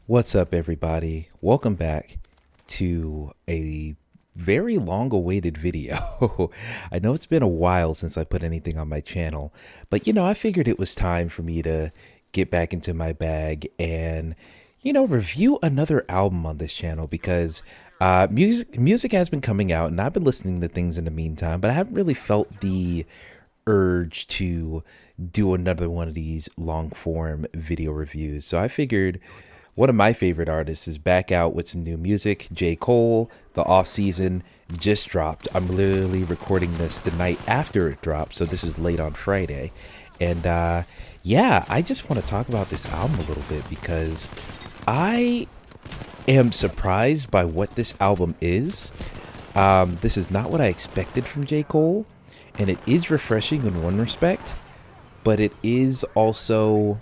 What's up, everybody? Welcome back to a very long awaited video. I know it's been a while since I put anything on my channel, but I figured it was time for me to get back into my bag and, review another album on this channel because music has been coming out and I've been listening to things in the meantime, but I haven't really felt the urge to do another one of these long form video reviews. So I figured one of my favorite artists is back out with some new music. J. Cole, the off season just dropped. I'm literally recording this the night after it dropped, so this is late on Friday. And yeah, I just want to talk about this album a little bit because I am surprised by what this album is. This is not what I expected from J. Cole, and it is refreshing in one respect, but it is also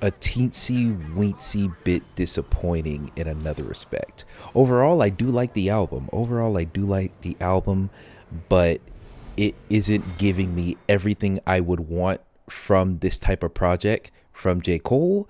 a teensy weensy bit disappointing in another respect. Overall, I do like the album. But it isn't giving me everything I would want from this type of project from J. Cole,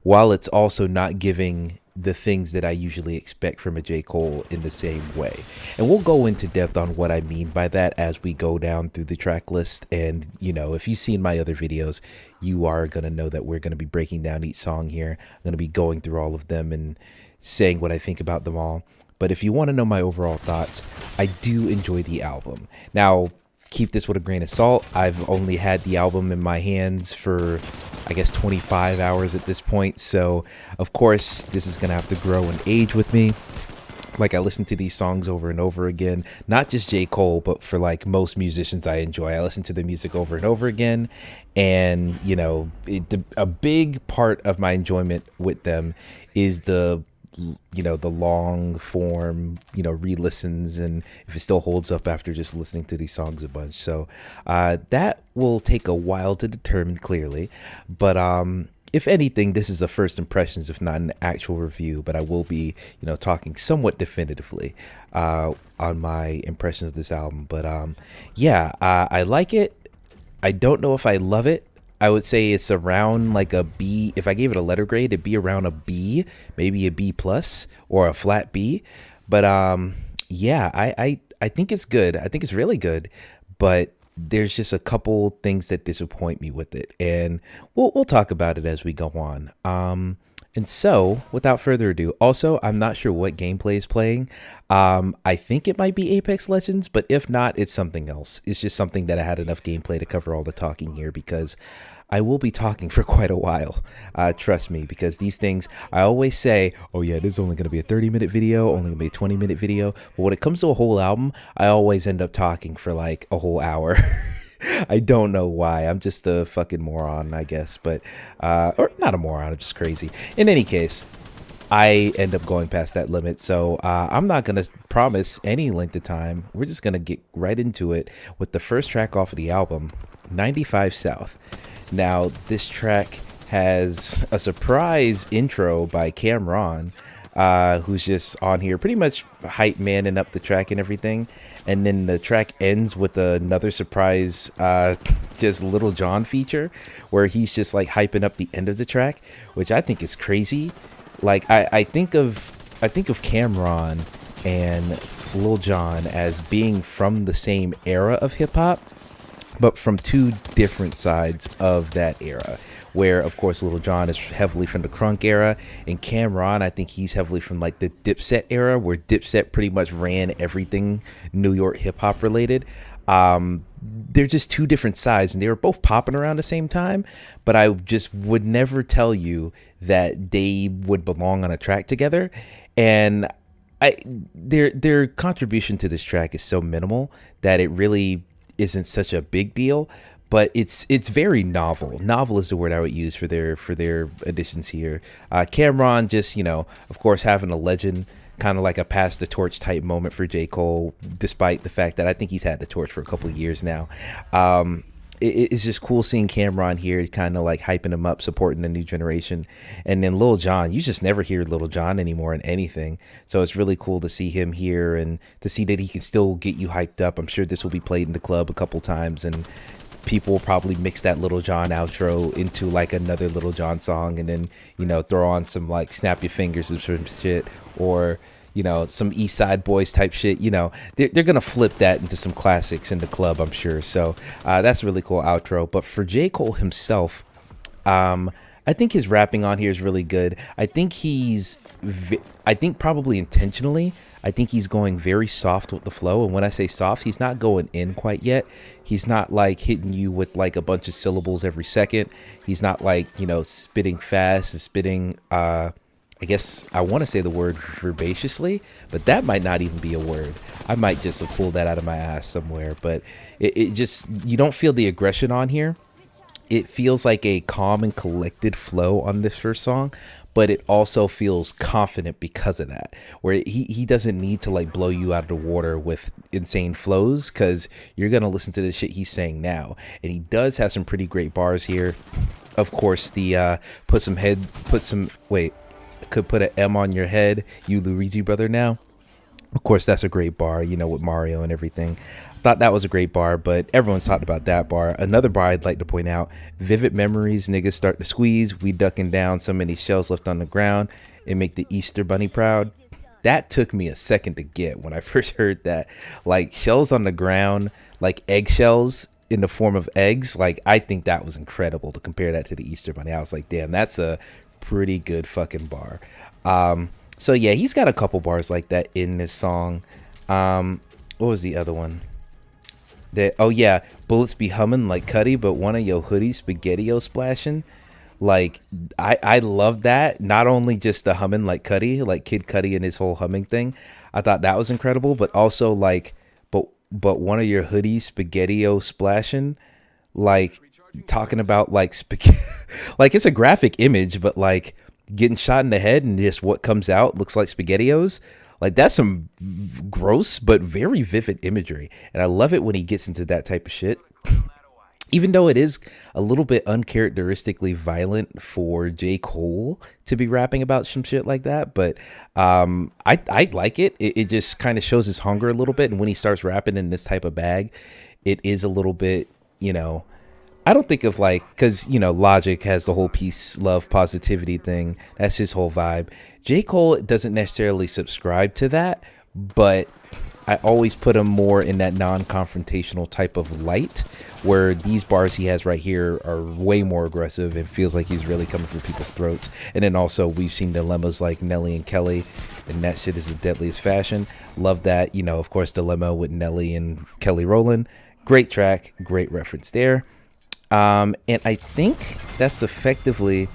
while it's also not giving the things that I usually expect from a J. Cole in the same way. And we'll go into depth on what I mean by that as we go down through the track list. And, if you've seen my other videos, you are going to know that we're going to be breaking down each song here. I'm going to be going through all of them and saying what I think about them all. But if you want to know my overall thoughts, I do enjoy the album. Now, keep this with a grain of salt. I've only had the album in my hands for, I guess, 25 hours at this point. So, of course, this is going to have to grow and age with me. Like, I listen to these songs over and over again, not just J. Cole, but for like most musicians I enjoy. I listen to the music over and over again. And, a big part of my enjoyment with them is the long form re-listens, and if it still holds up after just listening to these songs a bunch. So that will take a while to determine clearly, but if anything, this is a first impressions, if not an actual review. But I will be talking somewhat definitively on my impressions of this album. But yeah, I like it. I don't know if I love it. I would say it's around like a B. If I gave it a letter grade, it'd be around a B, maybe a B plus or a flat B. But yeah, I think it's good. I think it's really good, but there's just a couple things that disappoint me with it, and we'll talk about it as we go on. And so, without further ado, also, I'm not sure what gameplay is playing. I think it might be Apex Legends, but if not, it's something else. It's just something that I had enough gameplay to cover all the talking here because I will be talking for quite a while. Trust me, because these things, I always say, oh yeah, this is only going to be a 30-minute video, only going to be a 20-minute video. But when it comes to a whole album, I always end up talking for like a whole hour. I don't know why. I'm just a fucking moron, I guess. But, or not a moron, I'm just crazy. In any case, I end up going past that limit. So I'm not going to promise any length of time. We're just going to get right into it with the first track off of the album, 95 South. Now, this track has a surprise intro by Cam'ron, who's just on here pretty much hype manning up the track and everything. And then the track ends with another surprise, just Little John feature where he's just like hyping up the end of the track, which I think is crazy. Like I think of Cam'ron and Lil Jon as being from the same era of hip hop, but from two different sides of that era. Where, of course, Lil Jon is heavily from the crunk era, and Cam'ron, I think he's heavily from like the Dipset era, where Dipset pretty much ran everything New York hip hop related. They're just two different sides, and they were both popping around the same time, but I just would never tell you that they would belong on a track together. And their contribution to this track is so minimal that it really isn't such a big deal. But it's very novel. Novel is the word I would use for their additions here. Cam'ron just, of course, having a legend, kind of like a pass the torch type moment for J. Cole, despite the fact that I think he's had the torch for a couple of years now. It's just cool seeing Cam'ron here, kind of like hyping him up, supporting the new generation. And then Lil Jon, you just never hear Lil Jon anymore in anything. So it's really cool to see him here and to see that he can still get you hyped up. I'm sure this will be played in the club a couple times, and people will probably mix that Little John outro into like another Little John song, and then throw on some like Snap Your Fingers or some shit, or some East Side Boys type shit. They're gonna flip that into some classics in the club, I'm sure. So that's a really cool outro. But for J. Cole himself, I think his rapping on here is really good. I think I think probably intentionally, I think he's going very soft with the flow. And when I say soft, he's not going in quite yet. He's not like hitting you with like a bunch of syllables every second. He's not like, spitting fast and spitting, I guess I want to say the word verbaciously, but that might not even be a word. I might just have pulled that out of my ass somewhere. But it just, you don't feel the aggression on here. It feels like a calm and collected flow on this first song, but it also feels confident because of that, where he doesn't need to like blow you out of the water with insane flows, because you're going to listen to the shit he's saying now. And he does have some pretty great bars here. Of course, the put an M on your head, you Luigi brother now. Of course, that's a great bar, with Mario and everything. Thought that was a great bar, but everyone's talked about that bar. Another bar I'd like to point out: vivid memories, niggas start to squeeze, we ducking down, so many shells left on the ground, it make the Easter bunny proud. That took me a second to get when I first heard that. Like, shells on the ground, like eggshells in the form of eggs. Like, I think that was incredible to compare that to the Easter bunny. I was like, damn, that's a pretty good fucking bar. So yeah, he's got a couple bars like that in this song. What was the other one? Bullets be humming like Cuddy, but one of your hoodies spaghetti-o splashing. Like, I love that. Not only just the humming like Cuddy, like Kid Cudi and his whole humming thing. I thought that was incredible, but also like, but one of your hoodies spaghetti-o splashing, like talking about like spaghetti, like it's a graphic image, but like getting shot in the head and just what comes out looks like spaghettios. Like, that's some gross but very vivid imagery, and I love it when he gets into that type of shit. Even though it is a little bit uncharacteristically violent for J. Cole to be rapping about some shit like that, but I like it. It just kind of shows his hunger a little bit, and when he starts rapping in this type of bag, it is a little bit, I don't think of like, because, Logic has the whole peace, love, positivity thing. That's his whole vibe. J. Cole doesn't necessarily subscribe to that, but I always put him more in that non-confrontational type of light, where these bars he has right here are way more aggressive and feels like he's really coming for people's throats. And then also we've seen dilemmas like Nelly and Kelly, and that shit is the deadliest fashion. Love that. Of course, Dilemma with Nelly and Kelly Rowland. Great track, great reference there. And I think that's effectively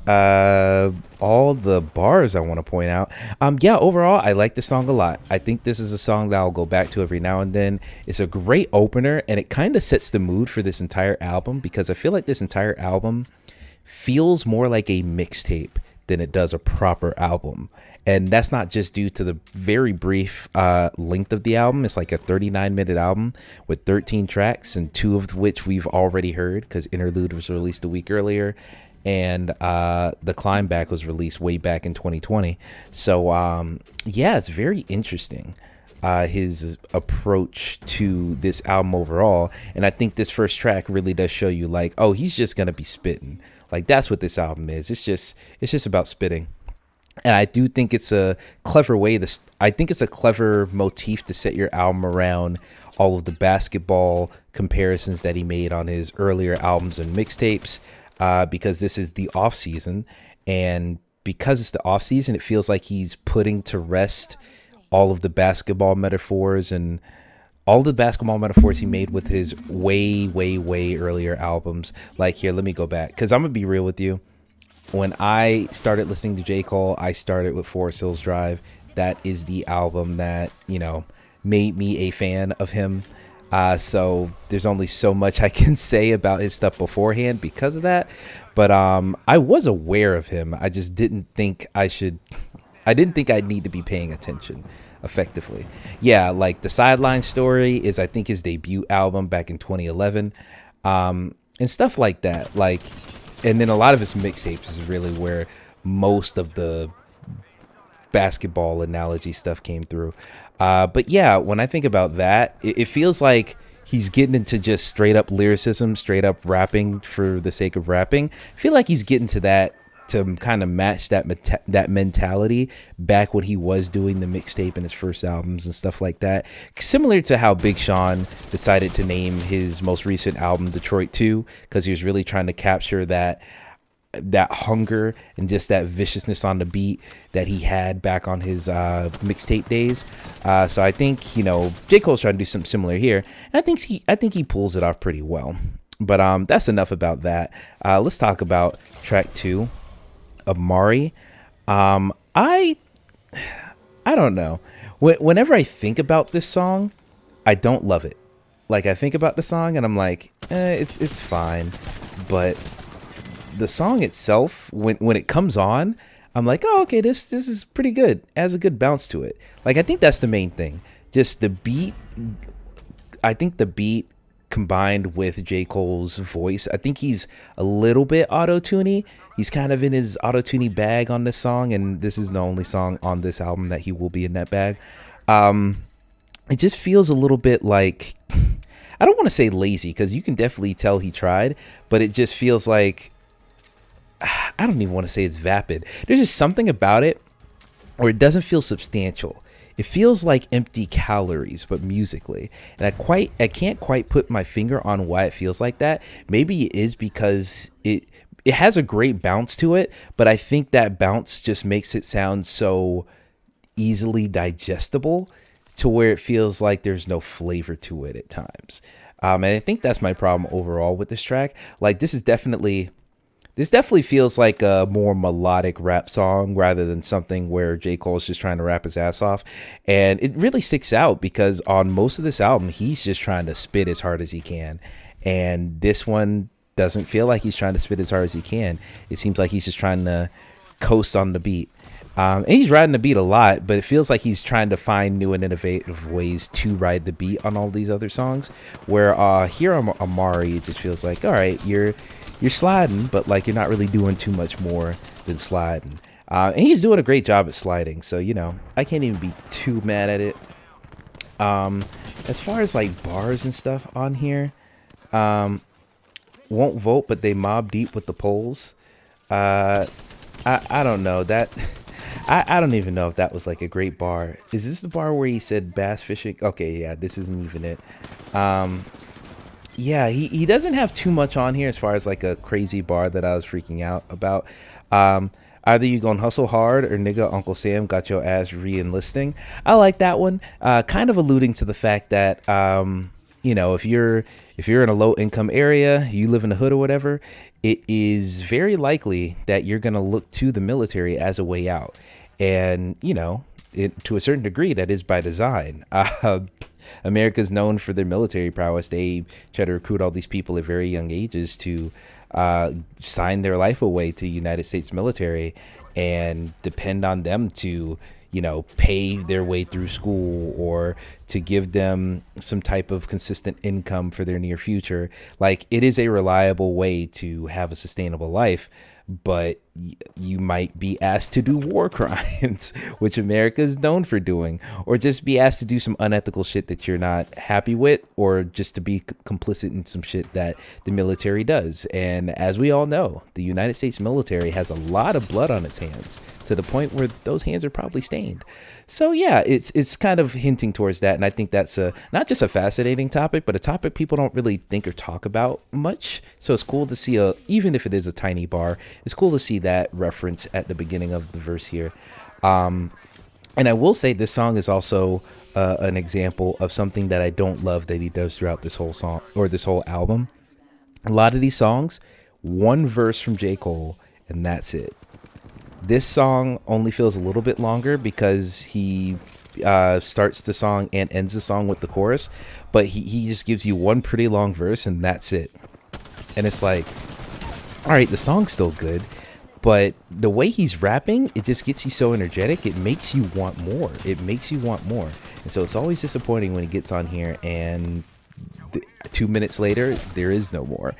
all the bars I want to point out. Overall, I like the song a lot. I think this is a song that I'll go back to every now and then. It's a great opener, and it kind of sets the mood for this entire album, because I feel like this entire album feels more like a mixtape than it does a proper album. And that's not just due to the very brief length of the album. It's like a 39-minute album with 13 tracks, and 2 of which we've already heard, because Interlude was released a week earlier, and The Climb Back was released way back in 2020. So, it's very interesting, his approach to this album overall. And I think this first track really does show you, like, oh, he's just going to be spitting. Like, that's what this album is. It's just about spitting. And I do think it's a clever way I think it's a clever motif to set your album around all of the basketball comparisons that he made on his earlier albums and mixtapes, because this is the off season, and because it's the off season, it feels like he's putting to rest all of the basketball metaphors and all the basketball metaphors he made with his way, way, way earlier albums. Like, here, let me go back, because I'm gonna be real with you. When I started listening to J. Cole, I started with Forest Hills Drive. That is the album that, made me a fan of him. So there's only so much I can say about his stuff beforehand because of that. But I was aware of him. I just didn't think I'd need to be paying attention effectively. Yeah, like The Sideline Story is, I think, his debut album back in 2011. And stuff like that. Like, and then a lot of his mixtapes is really where most of the basketball analogy stuff came through. But yeah, when I think about that, it feels like he's getting into just straight up lyricism, straight up rapping for the sake of rapping. I feel like he's getting to that to kind of match that mentality back when he was doing the mixtape and his first albums and stuff like that. Similar to how Big Sean decided to name his most recent album Detroit 2, because he was really trying to capture that hunger and just that viciousness on the beat that he had back on his mixtape days. So I think, J. Cole's trying to do something similar here. And I think he pulls it off pretty well. But that's enough about that. Let's talk about track 2, Amari. I don't know. Whenever I think about this song, I don't love it. Like, I think about the song and I'm like, it's fine. But the song itself, when it comes on, I'm like, oh, okay, this is pretty good. It has a good bounce to it. Like, I think that's the main thing. Just the beat. I think the beat combined with J. Cole's voice, I think he's a little bit auto-tuney. He's kind of in his auto-tuney bag on this song, and this is the only song on this album that he will be in that bag. It just feels a little bit like, I don't want to say lazy, because you can definitely tell he tried, but it just feels like, I don't even want to say it's vapid. There's just something about it, or it doesn't feel substantial. It feels like empty calories, but musically. And I can't quite put my finger on why it feels like that. Maybe it is because it has a great bounce to it, but I think that bounce just makes it sound so easily digestible to where it feels like there's no flavor to it at times. And I think that's my problem overall with this track. Like, this definitely feels like a more melodic rap song rather than something where J. Cole's just trying to rap his ass off. And it really sticks out because on most of this album, he's just trying to spit as hard as he can. And this one doesn't feel like he's trying to spit as hard as he can. It seems like he's just trying to coast on the beat. And he's riding the beat a lot, but it feels like he's trying to find new and innovative ways to ride the beat on all these other songs. Where here on Amari, it just feels like, all right, you're sliding, but like you're not really doing too much more than sliding. And he's doing a great job at sliding, so I can't even be too mad at it. As far as like bars and stuff on here, won't vote, but they mob deep with the polls. I don't know that. I don't even know if that was like a great bar. Is this the bar where he said bass fishing? Okay, yeah, this isn't even it. Yeah, he doesn't have too much on here as far as like a crazy bar that I was freaking out about. Either you gonna hustle hard or nigga Uncle Sam got your ass re-enlisting. I like that one. Kind of alluding to the fact that if you're in a low income area, you live in the hood or whatever, it is very likely that you're gonna look to the military as a way out. And to a certain degree, that is by design. America's known for their military prowess. They try to recruit all these people at very young ages to sign their life away to United States military and depend on them to, pay their way through school or to give them some type of consistent income for their near future. Like, it is a reliable way to have a sustainable life. But you might be asked to do war crimes, which America is known for doing, or just be asked to do some unethical shit that you're not happy with, or just to be complicit in some shit that the military does. And as we all know, the United States military has a lot of blood on its hands, to the point where those hands are probably stained. So yeah, it's kind of hinting towards that, and I think that's not just a fascinating topic, but a topic people don't really think or talk about much. So it's cool to see even if it is a tiny bar, it's cool to see that reference at the beginning of the verse here. And I will say this song is also an example of something that I don't love that he does throughout this whole song or this whole album. A lot of these songs, one verse from J. Cole, and that's it. This song only feels a little bit longer because he starts the song and ends the song with the chorus, but he just gives you one pretty long verse and that's it. And it's like, all right, the song's still good, but the way he's rapping, it just gets you so energetic. It makes you want more. And so it's always disappointing when he gets on here and 2 minutes later, there is no more.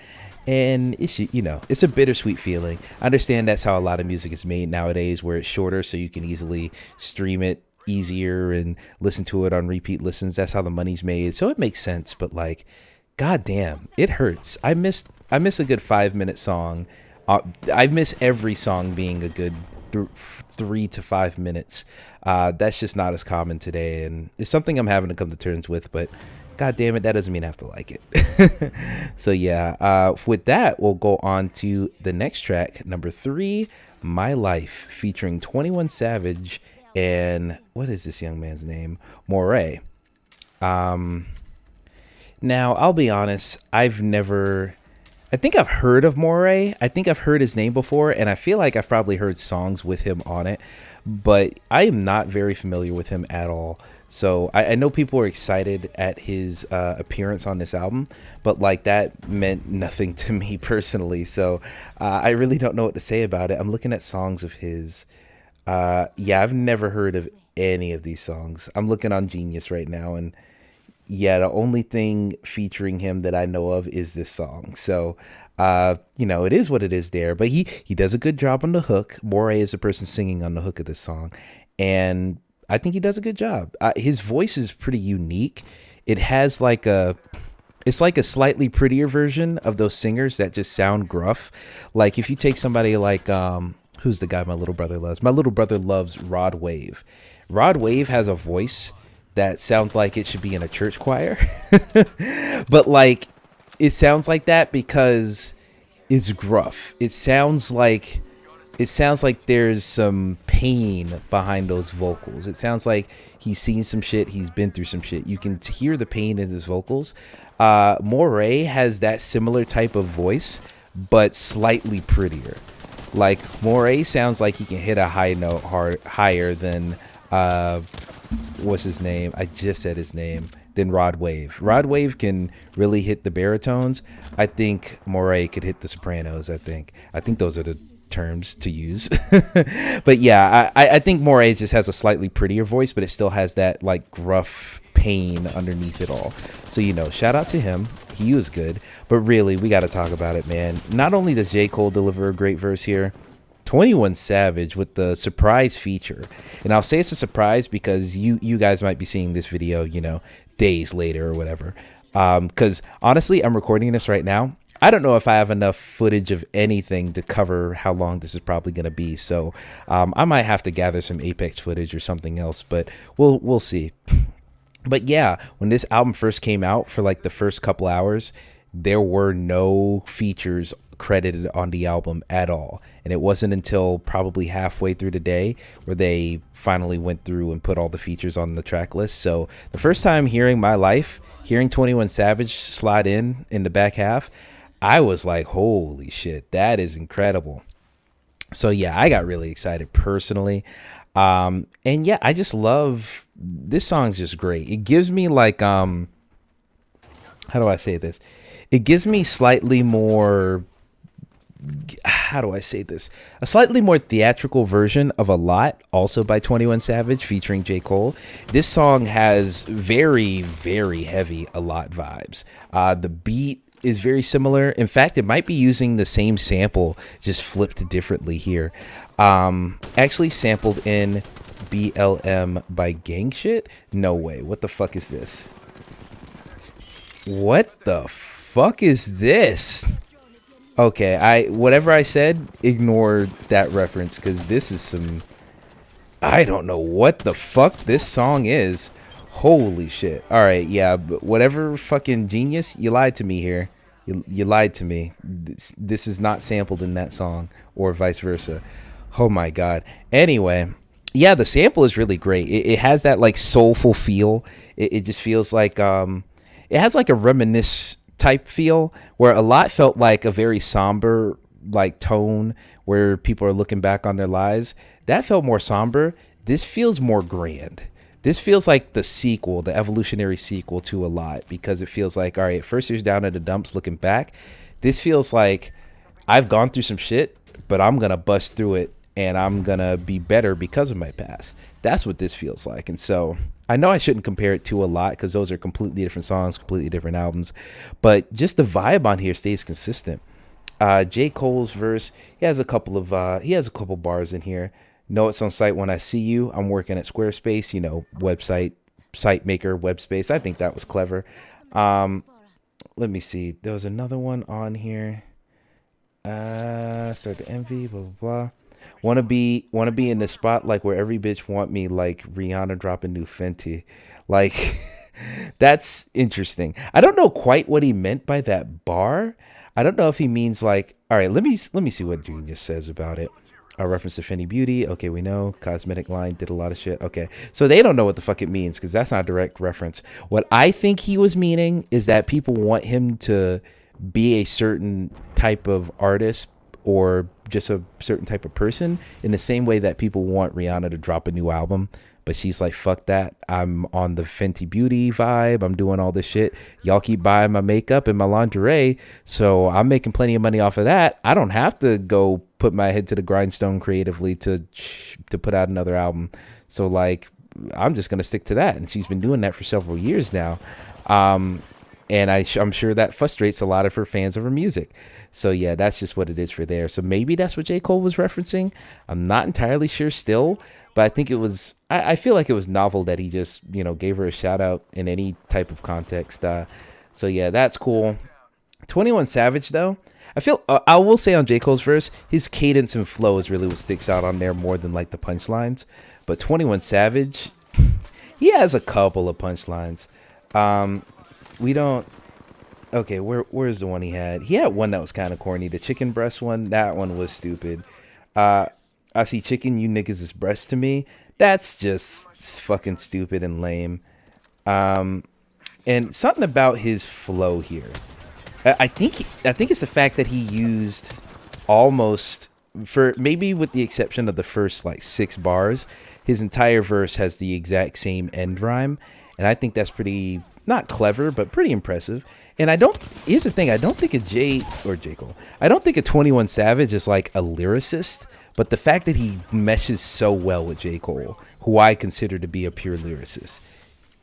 And it's a bittersweet feeling. I understand that's how a lot of music is made nowadays, where it's shorter so you can easily stream it easier and listen to it on repeat listens. That's how the money's made. So it makes sense. But like, god damn, it hurts. I miss a good 5 minute song. I miss every song being a good 3 to 5 minutes. That's just not as common today, and it's something I'm having to come to terms with. But god damn it, that doesn't mean I have to like it. So yeah, with that, we'll go on to the next track, number 3, My Life, featuring 21 Savage and what is this young man's name? Moray. Now, I'll be honest, I think I've heard of Moray. I think I've heard his name before, and I feel like I've probably heard songs with him on it, but I am not very familiar with him at all. So I know people are excited at his appearance on this album, but like that meant nothing to me personally. So I really don't know what to say about it. I'm looking at songs of his. Yeah, I've never heard of any of these songs. I'm looking on Genius right now, and yeah, the only thing featuring him that I know of is this song. So, it is what it is there. But he does a good job on the hook. Moray is the person singing on the hook of this song, and I think he does a good job. His voice is pretty unique. It has it's like a slightly prettier version of those singers that just sound gruff. Like if you take somebody like who's the guy my little brother loves? My little brother loves Rod Wave. Rod Wave has a voice that sounds like it should be in a church choir. But like it sounds like that because it's gruff. It sounds like there's some pain behind those vocals. It sounds like he's seen some shit, he's been through some shit. You can hear the pain in his vocals. Moray has that similar type of voice, but slightly prettier. Like Moray sounds like he can hit a high note higher than what's his name? I just said his name. Than Rod Wave. Rod Wave can really hit the baritones. I think Moray could hit the sopranos. I think those are the terms to use. But yeah, I think Moray just has a slightly prettier voice, but it still has that like gruff pain underneath it all. So shout out to him. He was good. But really, we got to talk about it, man. Not only does J. Cole deliver a great verse here, 21 Savage with the surprise feature. And I'll say it's a surprise because you guys might be seeing this video, days later or whatever. Because honestly, I'm recording this right now. I don't know if I have enough footage of anything to cover how long this is probably going to be. So I might have to gather some Apex footage or something else, but we'll see. But yeah, when this album first came out, for like the first couple hours, there were no features credited on the album at all. And it wasn't until probably halfway through the day where they finally went through and put all the features on the track list. So the first time hearing My Life, hearing 21 Savage slide in the back half, I was like, holy shit, that is incredible. So yeah, I got really excited personally. And yeah, I just love this song's just great. It gives me like how do I say this? It gives me slightly more, how do I say this? A slightly more theatrical version of A Lot, also by 21 Savage featuring J. Cole. This song has very, very heavy A Lot vibes. The beat is very similar. In fact, it might be using the same sample, just flipped differently here. Actually sampled in BLM by Gang Shit? No way. What the fuck is this? What the fuck is this? Okay, whatever I said, ignore that reference because this is some, I don't know what the fuck this song is. Holy shit. All right, yeah, but whatever fucking Genius, you lied to me here. You lied to me. This is not sampled in that song or vice versa. Oh my god. Anyway, yeah, the sample is really great. It has that like soulful feel. It just feels like it has like a reminisce type feel where A Lot felt like a very somber like tone where people are looking back on their lives. That felt more somber. This feels more grand. This feels like the sequel, the evolutionary sequel to A Lot, because it feels like, all right, first year's down in the dumps looking back. This feels like I've gone through some shit, but I'm going to bust through it and I'm going to be better because of my past. That's what this feels like. And so I know I shouldn't compare it to A Lot because those are completely different songs, completely different albums, but just the vibe on here stays consistent. J. Cole's verse, he has a couple bars in here. Know it's on site when I see you. I'm working at Squarespace, website, site maker, web space. I think that was clever. Um, Let me see. There was another one on here. Start to envy, blah blah blah. Wanna be in the spot like where every bitch want me, like Rihanna dropping new Fenty. Like that's interesting. I don't know quite what he meant by that bar. I don't know if he means like, all right, let me see what Genius says about it. A reference to Fenty Beauty. Okay, we know cosmetic line did a lot of shit. Okay, so they don't know what the fuck it means because that's not a direct reference. What I think he was meaning is that people want him to be a certain type of artist or just a certain type of person in the same way that people want Rihanna to drop a new album. But she's like, fuck that. I'm on the Fenty Beauty vibe. I'm doing all this shit. Y'all keep buying my makeup and my lingerie. So I'm making plenty of money off of that. I don't have to go put my head to the grindstone creatively to put out another album. So like, I'm just going to stick to that. And she's been doing that for several years now. And I'm sure that frustrates a lot of her fans of her music. So yeah, that's just what it is for there. So maybe that's what J. Cole was referencing. I'm not entirely sure still, but I think it was, I feel like it was novel that he just, gave her a shout out in any type of context. So yeah, that's cool. 21 Savage though, I will say on J. Cole's verse, his cadence and flow is really what sticks out on there more than like the punchlines. But 21 Savage, he has a couple of punchlines. We don't. Okay, where's the one he had? He had one that was kind of corny. The chicken breast one. That one was stupid. I see chicken, you niggas is breast to me. That's just fucking stupid and lame. And something about his flow here. I think it's the fact that he used almost, for maybe with the exception of the first like 6 bars, his entire verse has the exact same end rhyme, and I think that's pretty not clever, but pretty impressive. And here's the thing, I don't think J. Cole. I don't think a 21 Savage is like a lyricist, but the fact that he meshes so well with J. Cole, who I consider to be a pure lyricist,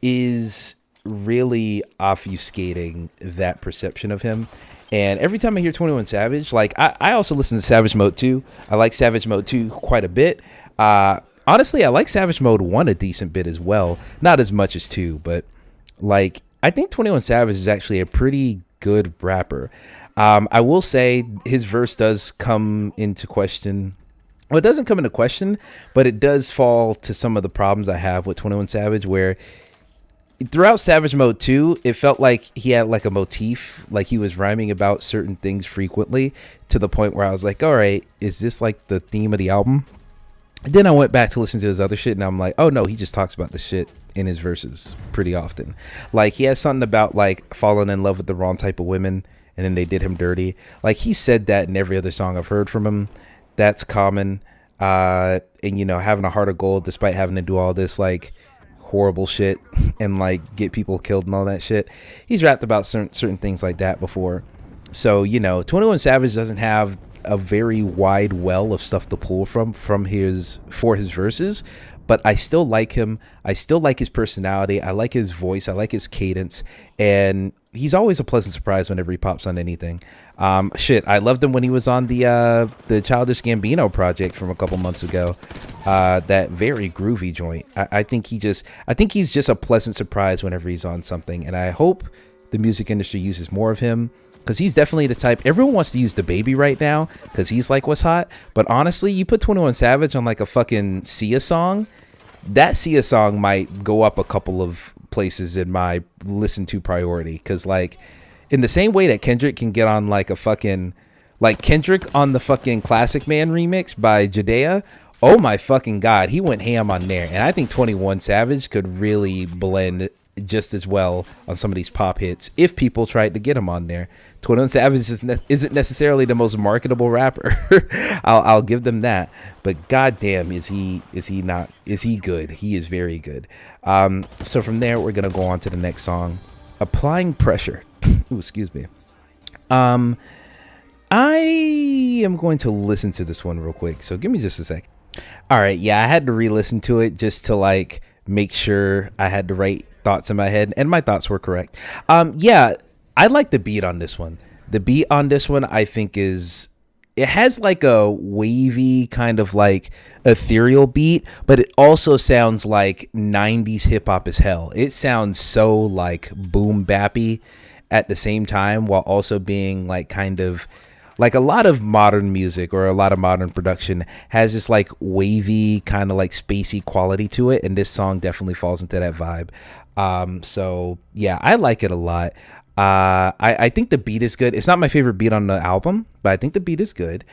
is really obfuscating that perception of him. And every time I hear 21 Savage, like I also listen to Savage Mode 2. I like Savage Mode 2 quite a bit. Honestly, I like Savage Mode 1 a decent bit as well. Not as much as 2, but like I think 21 Savage is actually a pretty good rapper. I will say his verse does come into question. Well, it doesn't come into question, but it does fall to some of the problems I have with 21 Savage, where throughout Savage Mode 2, it felt like he had like a motif, like he was rhyming about certain things frequently, to the point where I was like, all right, is this like the theme of the album? And then I went back to listen to his other shit, and I'm like, oh no, he just talks about the shit in his verses pretty often. Like he has something about like falling in love with the wrong type of women, and then they did him dirty. Like he said that in every other song I've heard from him. That's common. And having a heart of gold despite having to do all this like horrible shit and like get people killed and all that shit. He's rapped about certain things like that before. So 21 Savage doesn't have a very wide well of stuff to pull for his verses, but I still like him. I still like his personality. I like his voice. I like his cadence, and he's always a pleasant surprise whenever he pops on anything. I loved him when he was on the Childish Gambino project from a couple months ago. That very groovy joint. I think he's just a pleasant surprise whenever he's on something, and I hope the music industry uses more of him, because he's definitely the type. Everyone wants to use the baby right now because he's like what's hot, but honestly, you put 21 Savage on like a fucking Sia song, that Sia song might go up a couple of places in my listen to priority, because like in the same way that Kendrick can get on like a fucking, like Kendrick on the fucking Classic Man remix by Jadea, oh my fucking god, he went ham on there. And I think 21 Savage could really blend just as well on some of these pop hits if people tried to get him on there. 21 Savage isn't necessarily the most marketable rapper. I'll give them that, but goddamn, is he good? He is very good. So from there, we're gonna go on to the next song, Applying Pressure. Ooh, excuse me. I am going to listen to this one real quick, so give me just a sec. All right, yeah, I had to re-listen to it just to like make sure I had the right thoughts in my head, and my thoughts were correct. Yeah, I like the beat on this one. The beat on this one I think is it has like a wavy kind of like ethereal beat, but it also sounds like 90s hip hop as hell. It sounds so like boom bappy at the same time, while also being like kind of like a lot of modern music or a lot of modern production has this like wavy kind of like spacey quality to it, and this song definitely falls into that vibe. So yeah, I like it a lot. I think the beat is good. It's not my favorite beat on the album, but I think the beat is good.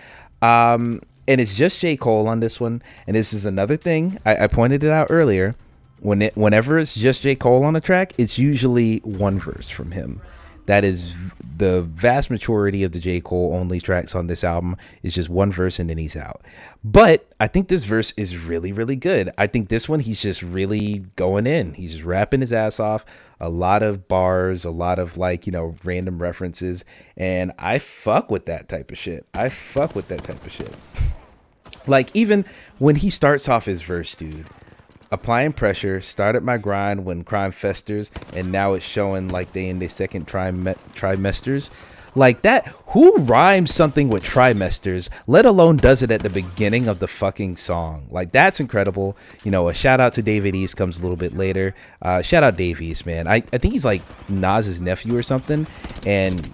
And it's just J. Cole on this one. And this is another thing I pointed it out earlier. Whenever it's just J. Cole on a track, it's usually one verse from him. That is the vast majority of the J. Cole only tracks on this album is just one verse and then he's out. But I think this verse is really, really good. I think this one, he's just really going in. He's just rapping his ass off. A lot of bars, a lot of like, you know, random references. And I fuck with that type of shit. Like even when he starts off his verse, dude. Applying pressure, started my grind when crime festers, and now it's showing like they in their second trimesters. Like that, who rhymes something with trimesters, let alone does it at the beginning of the fucking song? Like that's incredible. You know, a shout out to David East comes a little bit later. Shout out Dave East, man. I think he's like Nas's nephew or something, and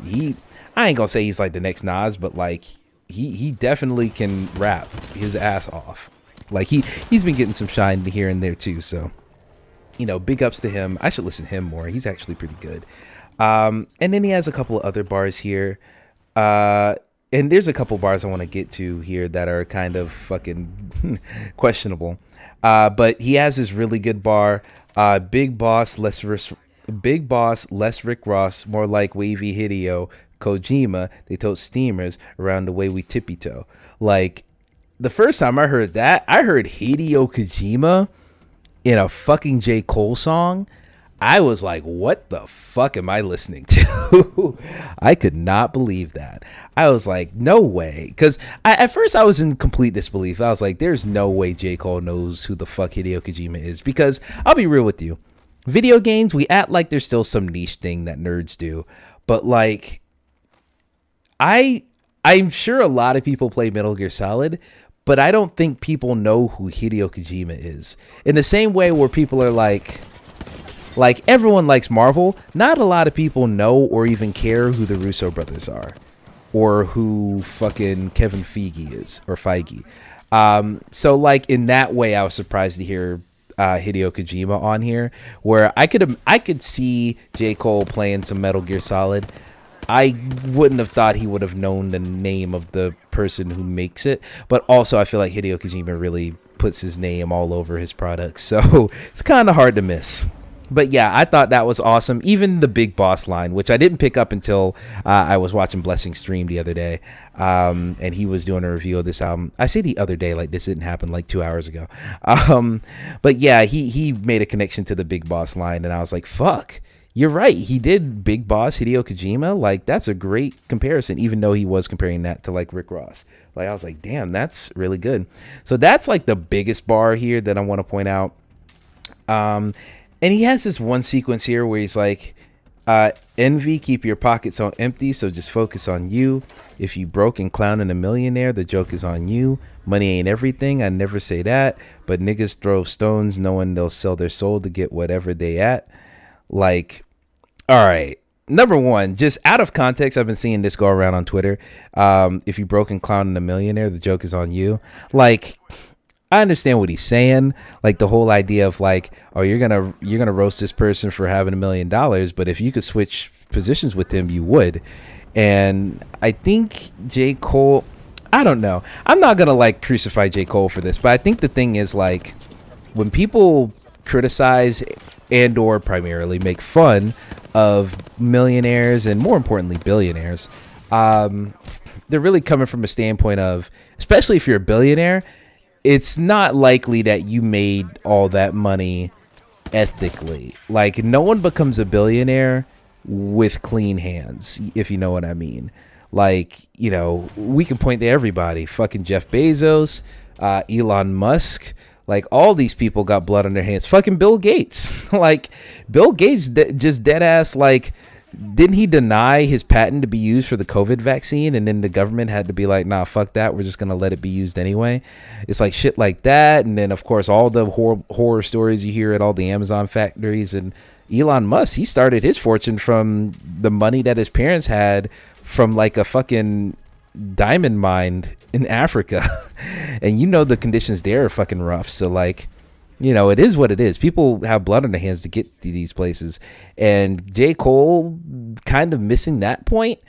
I ain't gonna say he's like the next Nas, but like he definitely can rap his ass off. Like he's been getting some shine here and there too. So, you know, big ups to him. I should listen to him more. He's actually pretty good. And then he has a couple of other bars here. And there's a couple bars I want to get to here that are kind of fucking questionable. But he has this really good bar. Big boss, less Rick Ross, more like wavy Hideo Kojima. They tote steamers around the way we tippy toe. Like, the first time I heard that, I heard Hideo Kojima in a fucking J. Cole song. I was like, what the fuck am I listening to? I could not believe that. I was like, no way. Because at first I was in complete disbelief. I was like, there's no way J. Cole knows who the fuck Hideo Kojima is. Because I'll be real with you. Video games, we act like there's still some niche thing that nerds do. But like, I'm sure a lot of people play Metal Gear Solid, but I don't think people know who Hideo Kojima is. In the same way where people are like everyone likes Marvel, not a lot of people know or even care who the Russo brothers are, or who fucking Kevin Feige is, or Feige. So like in that way, I was surprised to hear Hideo Kojima on here, where I could see J. Cole playing some Metal Gear Solid. I wouldn't have thought he would have known the name of the person who makes it, but also I feel like Hideo Kojima really puts his name all over his products, so it's kind of hard to miss. But yeah, I thought that was awesome. Even the Big Boss line, which I didn't pick up until I was watching Blessing stream the other day, and he was doing a review of this album. I say the other day, like this didn't happen like 2 hours ago. But yeah, he made a connection to the Big Boss line, and I was like, fuck. You're right. He did Big Boss Hideo Kojima. Like, that's a great comparison, even though he was comparing that to like Rick Ross. Like, I was like, damn, that's really good. So that's like the biggest bar here that I want to point out. And he has this one sequence here where he's like, envy, keep your pockets on empty, so just focus on you. If you broke and clowning a millionaire, the joke is on you. Money ain't everything, I never say that. But niggas throw stones knowing they'll sell their soul to get whatever they at. Like, all right. Number one, just out of context, I've been seeing this go around on Twitter. If you broke and clowning a millionaire, the joke is on you. Like, I understand what he's saying. Like the whole idea of like, oh, you're gonna roast this person for having $1 million, but if you could switch positions with him, you would. And I think J. Cole, I don't know. I'm not gonna like crucify J. Cole for this, but I think the thing is like when people criticize and or primarily make fun of millionaires and more importantly billionaires, they're really coming from a standpoint of, especially if you're a billionaire, it's not likely that you made all that money ethically. Like no one becomes a billionaire with clean hands, if you know what I mean. Like, you know, we can point to everybody, fucking Jeff Bezos, Elon Musk. Like all these people got blood on their hands. Fucking Bill Gates. Like Bill Gates just dead ass like didn't he deny his patent to be used for the COVID vaccine, and then the government had to be like, nah, fuck that, we're just gonna let it be used anyway? It's like shit like that. And then of course all the horror stories you hear at all the Amazon factories. And Elon Musk, he started his fortune from the money that his parents had from like a fucking diamond mine in Africa. And you know the conditions there are fucking rough. So like, you know, it is what it is. People have blood on their hands to get to these places. And J. Cole kind of missing that point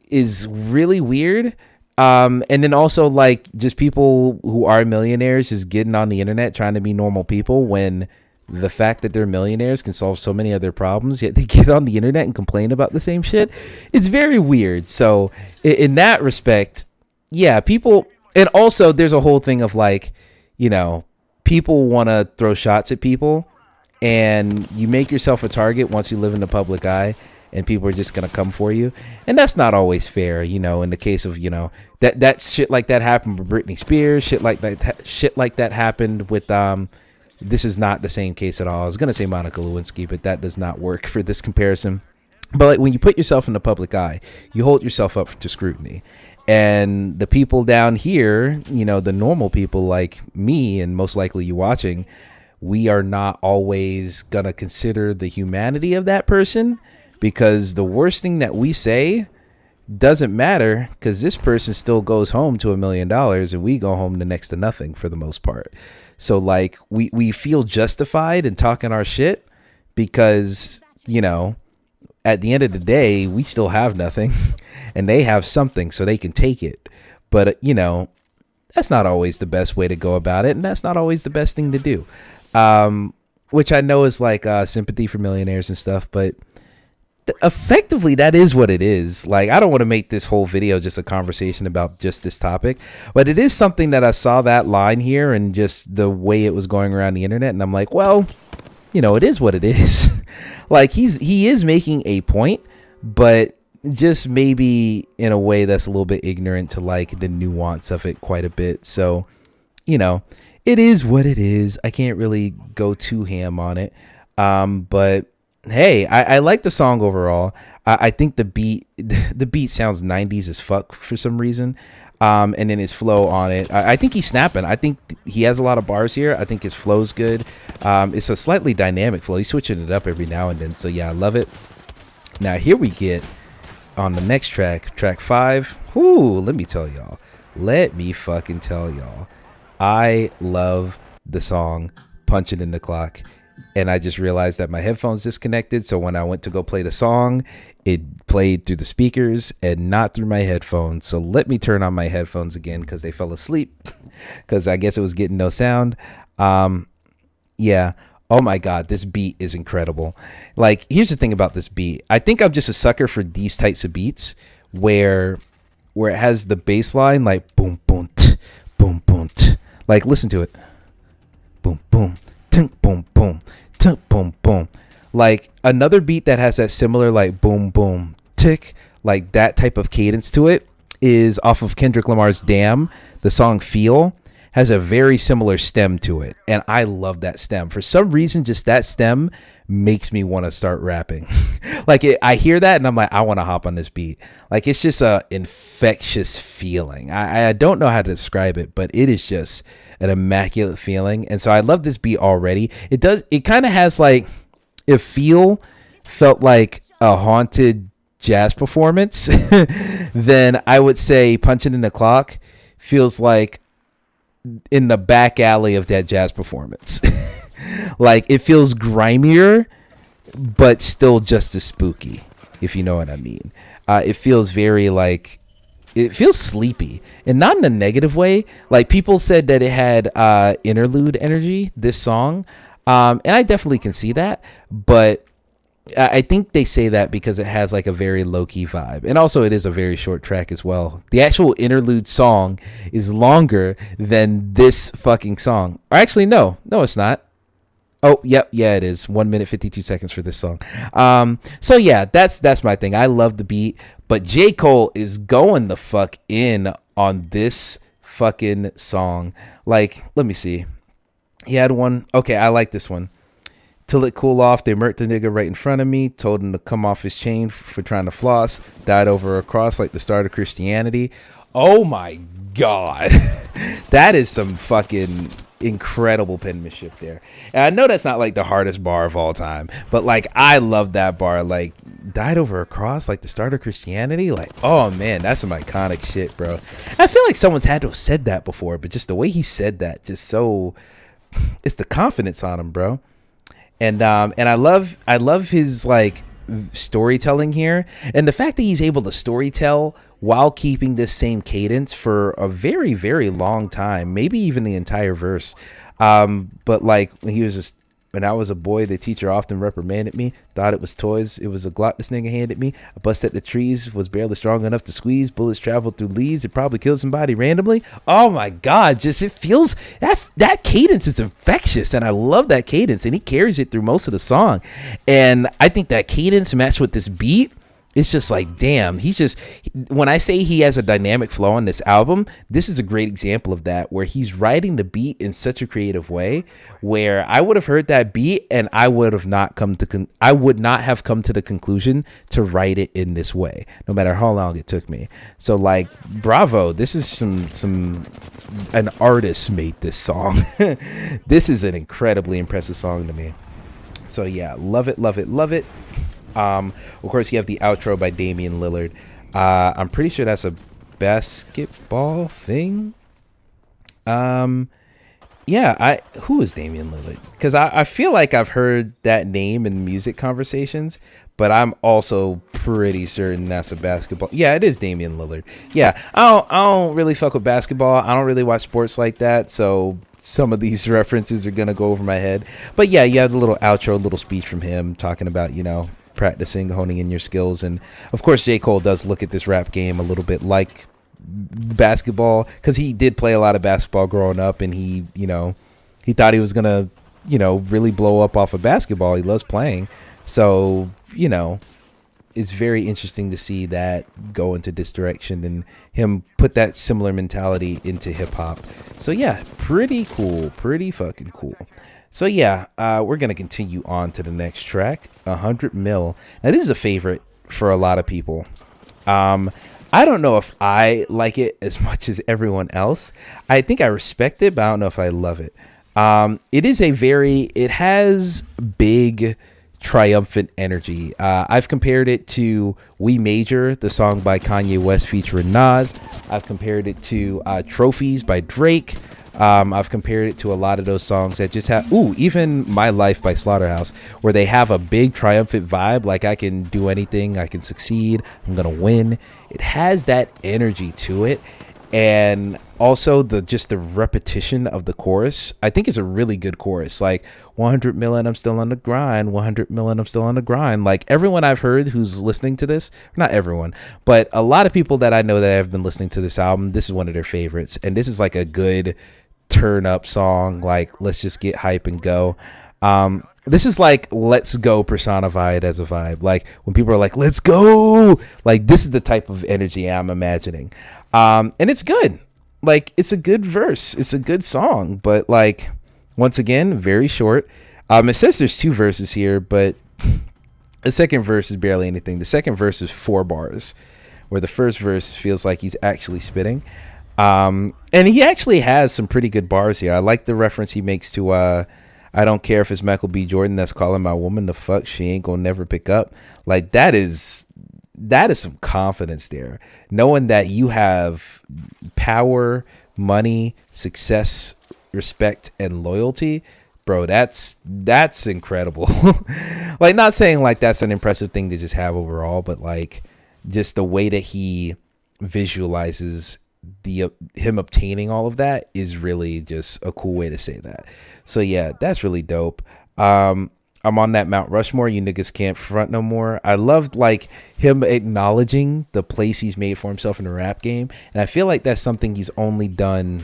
is really weird. And then also like just people who are millionaires just getting on the internet trying to be normal people, when the fact that they're millionaires can solve so many other problems, yet they get on the internet and complain about the same shit. It's very weird. So in that respect, yeah, people, and also there's a whole thing of like, you know, people want to throw shots at people, and you make yourself a target once you live in the public eye, and people are just going to come for you. And that's not always fair. You know, in the case of, you know, that shit like that happened with Britney Spears, shit like that happened with, this is not the same case at all. I was going to say Monica Lewinsky, but that does not work for this comparison. But like when you put yourself in the public eye, you hold yourself up to scrutiny. And the people down here, you know, the normal people like me and most likely you watching, we are not always going to consider the humanity of that person, because the worst thing that we say doesn't matter, because this person still goes home to $1 million and we go home to next to nothing for the most part. So like we feel justified in talking our shit because, you know, at the end of the day, we still have nothing and they have something, so they can take it. But, you know, that's not always the best way to go about it. And that's not always the best thing to do. Which I know is like sympathy for millionaires and stuff. But effectively, that is what it is. Like, I don't want to make this whole video just a conversation about just this topic. But it is something that I saw that line here and just the way it was going around the internet. And I'm like, well, you know, it is what it is. Like he is making a point, but just maybe in a way that's a little bit ignorant to like the nuance of it quite a bit. So, you know, it is what it is. I can't really go too ham on it. But hey, I like the song overall. I think the beat sounds 90s as fuck for some reason. And then his flow on it, I think he's snapping. I think he has a lot of bars here. I think his flow's good. It's a slightly dynamic flow. He's switching it up every now and then. So yeah, I love it. Now here we get on the next track, track 5. Whoo, let me tell y'all. Let me fucking tell y'all. I love the song Punching in the Clock. And I just realized that my headphones disconnected. So when I went to go play the song, it played through the speakers and not through my headphones. So let me turn on my headphones again because they fell asleep because I guess it was getting no sound. Yeah. Oh my God, this beat is incredible. Like, here's the thing about this beat. I think I'm just a sucker for these types of beats where it has the bass line like boom, boom, t, boom, boom, t. Like, listen to it. Boom, boom, tink, boom, boom, tink, boom, boom. Like another beat that has that similar like boom, boom, tick, like that type of cadence to it is off of Kendrick Lamar's Damn. The song Feel has a very similar stem to it. And I love that stem. For some reason, just that stem makes me want to start rapping. Like I hear that and I'm like, I want to hop on this beat. Like it's just a infectious feeling. I don't know how to describe it, but it is just an immaculate feeling. And so I love this beat already. It kind of has like, if Feel felt like a haunted jazz performance, then I would say Punching in the Clock feels like in the back alley of that jazz performance. Like it feels grimier, but still just as spooky, if you know what I mean. It feels very like, it feels sleepy and not in a negative way. Like people said that it had interlude energy, this song. And I definitely can see that, but I think they say that because it has like a very low-key vibe. And also it is a very short track as well. The actual interlude song is longer than this fucking song. Or actually, no, it's not. Oh, yep. Yeah, it is 1 minute, 52 seconds for this song. So yeah, that's my thing. I love the beat, but J. Cole is going the fuck in on this fucking song. Like, let me see. He had one. Okay, I like this one. Till it cool off, they murked the nigga right in front of me, told him to come off his chain for trying to floss, died over a cross like the start of Christianity. Oh my God. That is some fucking incredible penmanship there. And I know that's not like the hardest bar of all time, but like I love that bar. Like, died over a cross like the start of Christianity. Like, oh man, that's some iconic shit, bro. I feel like someone's had to have said that before, but just the way he said that, just so, it's the confidence on him, bro. And I love his like storytelling here, and the fact that he's able to storytell while keeping this same cadence for a very, very long time, maybe even the entire verse. But like when I was a boy, the teacher often reprimanded me. Thought it was toys. It was a Glock this nigga handed me. I busted the trees. Was barely strong enough to squeeze. Bullets traveled through leaves. It probably killed somebody randomly. Oh my God! Just it feels that cadence is infectious, and I love that cadence. And he carries it through most of the song. And I think that cadence matched with this beat. It's just like, damn, when I say he has a dynamic flow on this album, this is a great example of that, where he's writing the beat in such a creative way where I would have heard that beat and I would not have come to the conclusion to write it in this way, no matter how long it took me. So like, bravo, this is an artist made this song. This is an incredibly impressive song to me. So yeah, love it, love it, love it. Of course, you have the outro by Damian Lillard. I'm pretty sure that's a basketball thing. Who is Damian Lillard? Because I feel like I've heard that name in music conversations, but I'm also pretty certain that's a basketball. Yeah, it is Damian Lillard. Yeah, I don't really fuck with basketball. I don't really watch sports like that, so some of these references are gonna go over my head. But yeah, you had a little outro, little speech from him talking about, practicing, honing in your skills. And of course, J. Cole does look at this rap game a little bit like basketball, because he did play a lot of basketball growing up, and he thought he was gonna really blow up off of basketball. He loves playing, so it's very interesting to see that go into this direction and him put that similar mentality into hip-hop. So yeah, pretty cool, pretty fucking cool. So yeah, we're going to continue on to the next track, 100 Mil. Now this is a favorite for a lot of people. I don't know if I like it as much as everyone else. I think I respect it, but I don't know if I love it. It has big triumphant energy. I've compared it to We Major, the song by Kanye West featuring Nas. I've compared it to Trophies by Drake. I've compared it to a lot of those songs that just have, even My Life by Slaughterhouse, where they have a big triumphant vibe, like I can do anything, I can succeed, I'm gonna win. It has that energy to it, and also the repetition of the chorus. I think it's a really good chorus, like 100 million, I'm still on the grind, 100 million, I'm still on the grind. Like everyone I've heard who's listening to this, not everyone, but a lot of people that I know that have been listening to this album, this is one of their favorites, and this is like a good turn up song. Like, let's just get hype and go. This is like Let's Go personified as a vibe. Like when people are like, let's go, like this is the type of energy I'm imagining. And it's good. Like, it's a good verse, it's a good song, but like, once again, very short. It says there's 2 verses here, but the second verse is barely anything. The second verse is 4 bars, where the first verse feels like he's actually spitting. And he actually has some pretty good bars here. I like the reference he makes to I don't care if it's Michael B. Jordan that's calling my woman the fuck, she ain't gonna never pick up. Like, that is some confidence there, knowing that you have power, money, success, respect, and loyalty. Bro, that's incredible. Like, not saying like that's an impressive thing to just have overall, but like just the way that he visualizes him obtaining all of that is really just a cool way to say that. So yeah, that's really dope. I'm on that Mount Rushmore, you niggas can't front no more. I loved like him acknowledging the place he's made for himself in the rap game, and I feel like that's something he's only done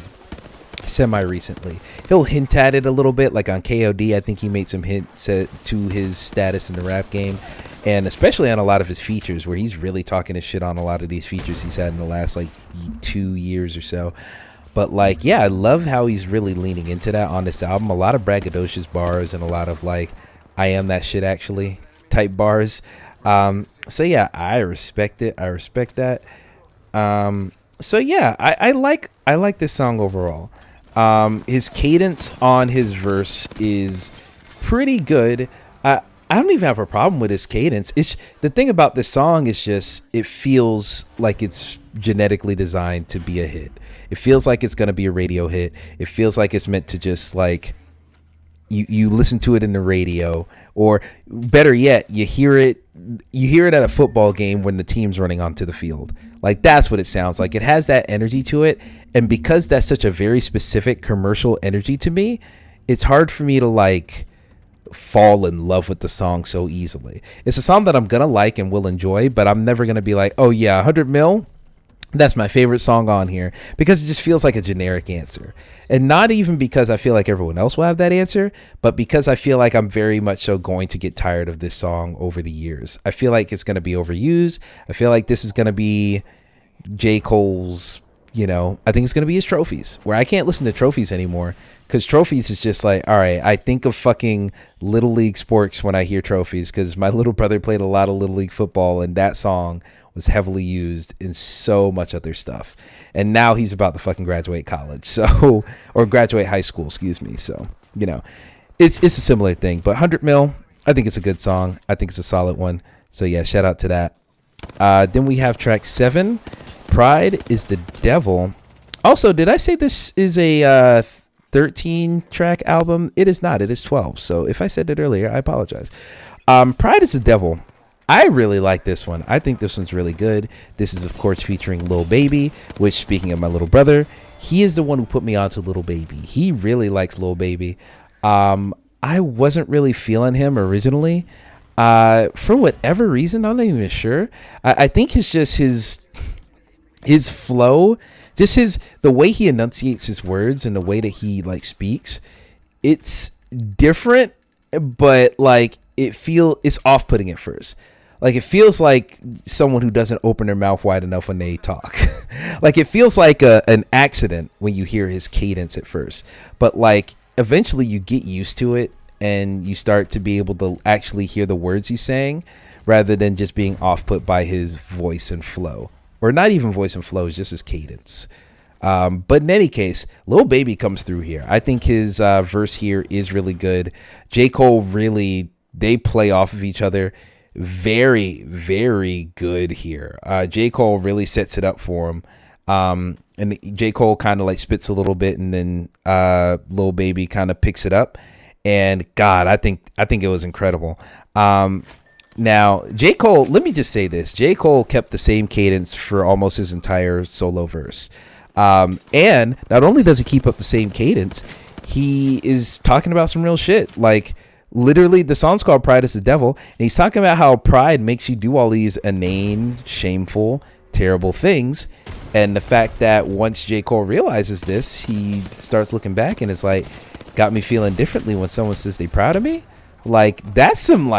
semi recently. He'll hint at it a little bit, like on KOD. I think he made some hints to his status in the rap game, and especially on a lot of his features, where he's really talking his shit on a lot of these features he's had in the last like 2 years or so. But like, yeah, I love how he's really leaning into that on this album. A lot of braggadocious bars and a lot of like I am that shit actually type bars. So yeah, I respect it. I respect that. So yeah, I like this song overall. His cadence on his verse is pretty good. I don't even have a problem with his cadence. It's the thing about this song is just it feels like it's genetically designed to be a hit. It feels like it's gonna be a radio hit. It feels like it's meant to just like you listen to it in the radio, or better yet, you hear it at a football game when the team's running onto the field. Like that's what it sounds like. It has that energy to it, and because that's such a very specific commercial energy to me, it's hard for me to like fall in love with the song so easily. It's a song that I'm gonna like and will enjoy, but I'm never gonna be like, oh yeah, 100 mil, that's my favorite song on here, because it just feels like a generic answer. And not even because I feel like everyone else will have that answer, but because I feel like I'm very much so going to get tired of this song over the years. I feel like it's going to be overused. I feel like this is going to be J. Cole's, I think it's going to be his Trophies, where I can't listen to Trophies anymore, because Trophies is just like, all right, I think of fucking Little League sports when I hear Trophies, because my little brother played a lot of Little League football, and that song was heavily used in so much other stuff. And now he's about to fucking graduate college. So, or graduate high school, excuse me. So, it's a similar thing, but 100 mil, I think it's a good song. I think it's a solid one. So yeah, shout out to that. Then we have track 7, Pride is the Devil. Also, did I say this is a 13 track album? It is not, it is 12. So if I said it earlier, I apologize. Pride is the Devil. I really like this one. I think this one's really good. This is, of course, featuring Lil Baby, which, speaking of my little brother, he is the one who put me onto Lil Baby. He really likes Lil Baby. I wasn't really feeling him originally. For whatever reason, I'm not even sure. I think it's just his flow, just the way he enunciates his words and the way that he like speaks. It's different, but like it's off-putting at first. Like, it feels like someone who doesn't open their mouth wide enough when they talk. Like, it feels like an accident when you hear his cadence at first. But, like, eventually you get used to it and you start to be able to actually hear the words he's saying, rather than just being off-put by his voice and flow. Or not even voice and flow, it's just his cadence. But in any case, Lil Baby comes through here. I think his verse here is really good. J. Cole really, they play off of each other. Very, very good here. J. Cole really sets it up for him. And J. Cole kind of like spits a little bit, and then Lil Baby kind of picks it up. And God, I think it was incredible. Now, J. Cole, let me just say this. J. Cole kept the same cadence for almost his entire solo verse. And not only does he keep up the same cadence, he is talking about some real shit. Like, literally, the song's called Pride is the Devil, and he's talking about how pride makes you do all these inane, shameful, terrible things. And the fact that once J. Cole realizes this, he starts looking back and it's like, got me feeling differently when someone says they proud of me. Like, that's some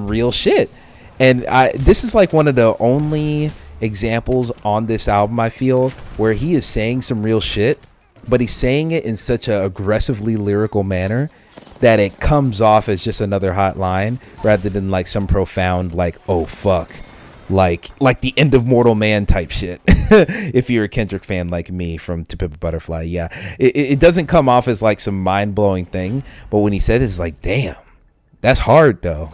real shit. And this is like one of the only examples on this album, I feel, where he is saying some real shit, but he's saying it in such a aggressively lyrical manner that it comes off as just another hot line, rather than like some profound, like, oh fuck, like the end of Mortal Man type shit. If you're a Kendrick fan like me from To Pimp a Butterfly, yeah, it doesn't come off as like some mind-blowing thing, but when he said it, it's like, damn, that's hard though.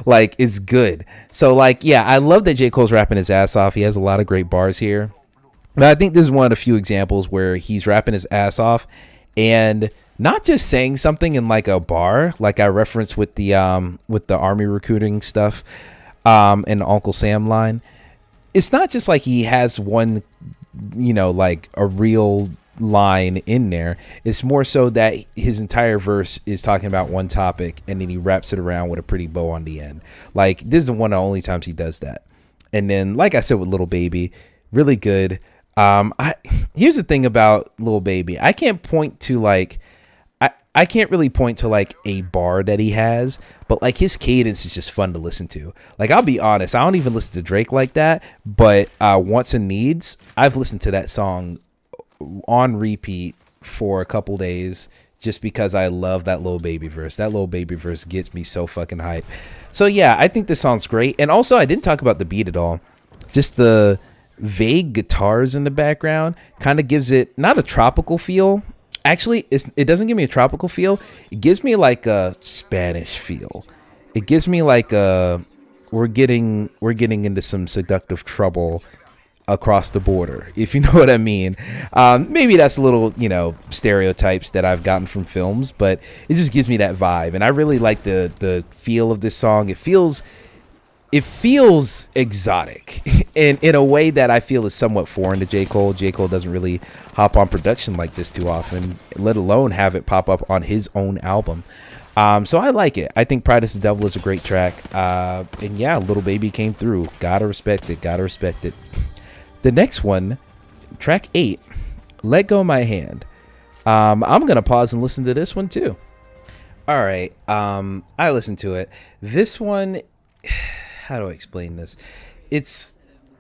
Like, it's good. So like, yeah, I love that J. Cole's rapping his ass off. He has a lot of great bars here, but I think this is one of the few examples where he's rapping his ass off and not just saying something in like a bar, like I referenced with the army recruiting stuff, and the Uncle Sam line. It's not just like he has one, like a real line in there. It's more so that his entire verse is talking about one topic, and then he wraps it around with a pretty bow on the end. Like, this is one of the only times he does that. And then, like I said, with Lil Baby, really good. Here's the thing about Lil Baby. I can't point to like, I can't really point to like a bar that he has, but like his cadence is just fun to listen to. Like, I'll be honest, I don't even listen to Drake like that, but Wants and Needs, I've listened to that song on repeat for a couple days just because I love that Lil Baby verse. That Lil Baby verse gets me so fucking hype. So yeah, I think this song's great. And also, I didn't talk about the beat at all. Just the vague guitars in the background kind of gives it not a tropical feel. Actually, it doesn't give me a tropical feel. It gives me like a Spanish feel. It gives me like a we're getting into some seductive trouble across the border, if you know what I mean. Maybe that's a little, stereotypes that I've gotten from films, but it just gives me that vibe. And I really like the feel of this song. It feels exotic and in a way that I feel is somewhat foreign to J. Cole. J. Cole doesn't really hop on production like this too often, let alone have it pop up on his own album. So I like it. I think Pride is the Devil is a great track. And yeah, Lil Baby came through. Gotta respect it. The next one, track 8, Let Go My Hand. I'm going to pause and listen to this one too. All right. I listened to it. This one, how do I explain this?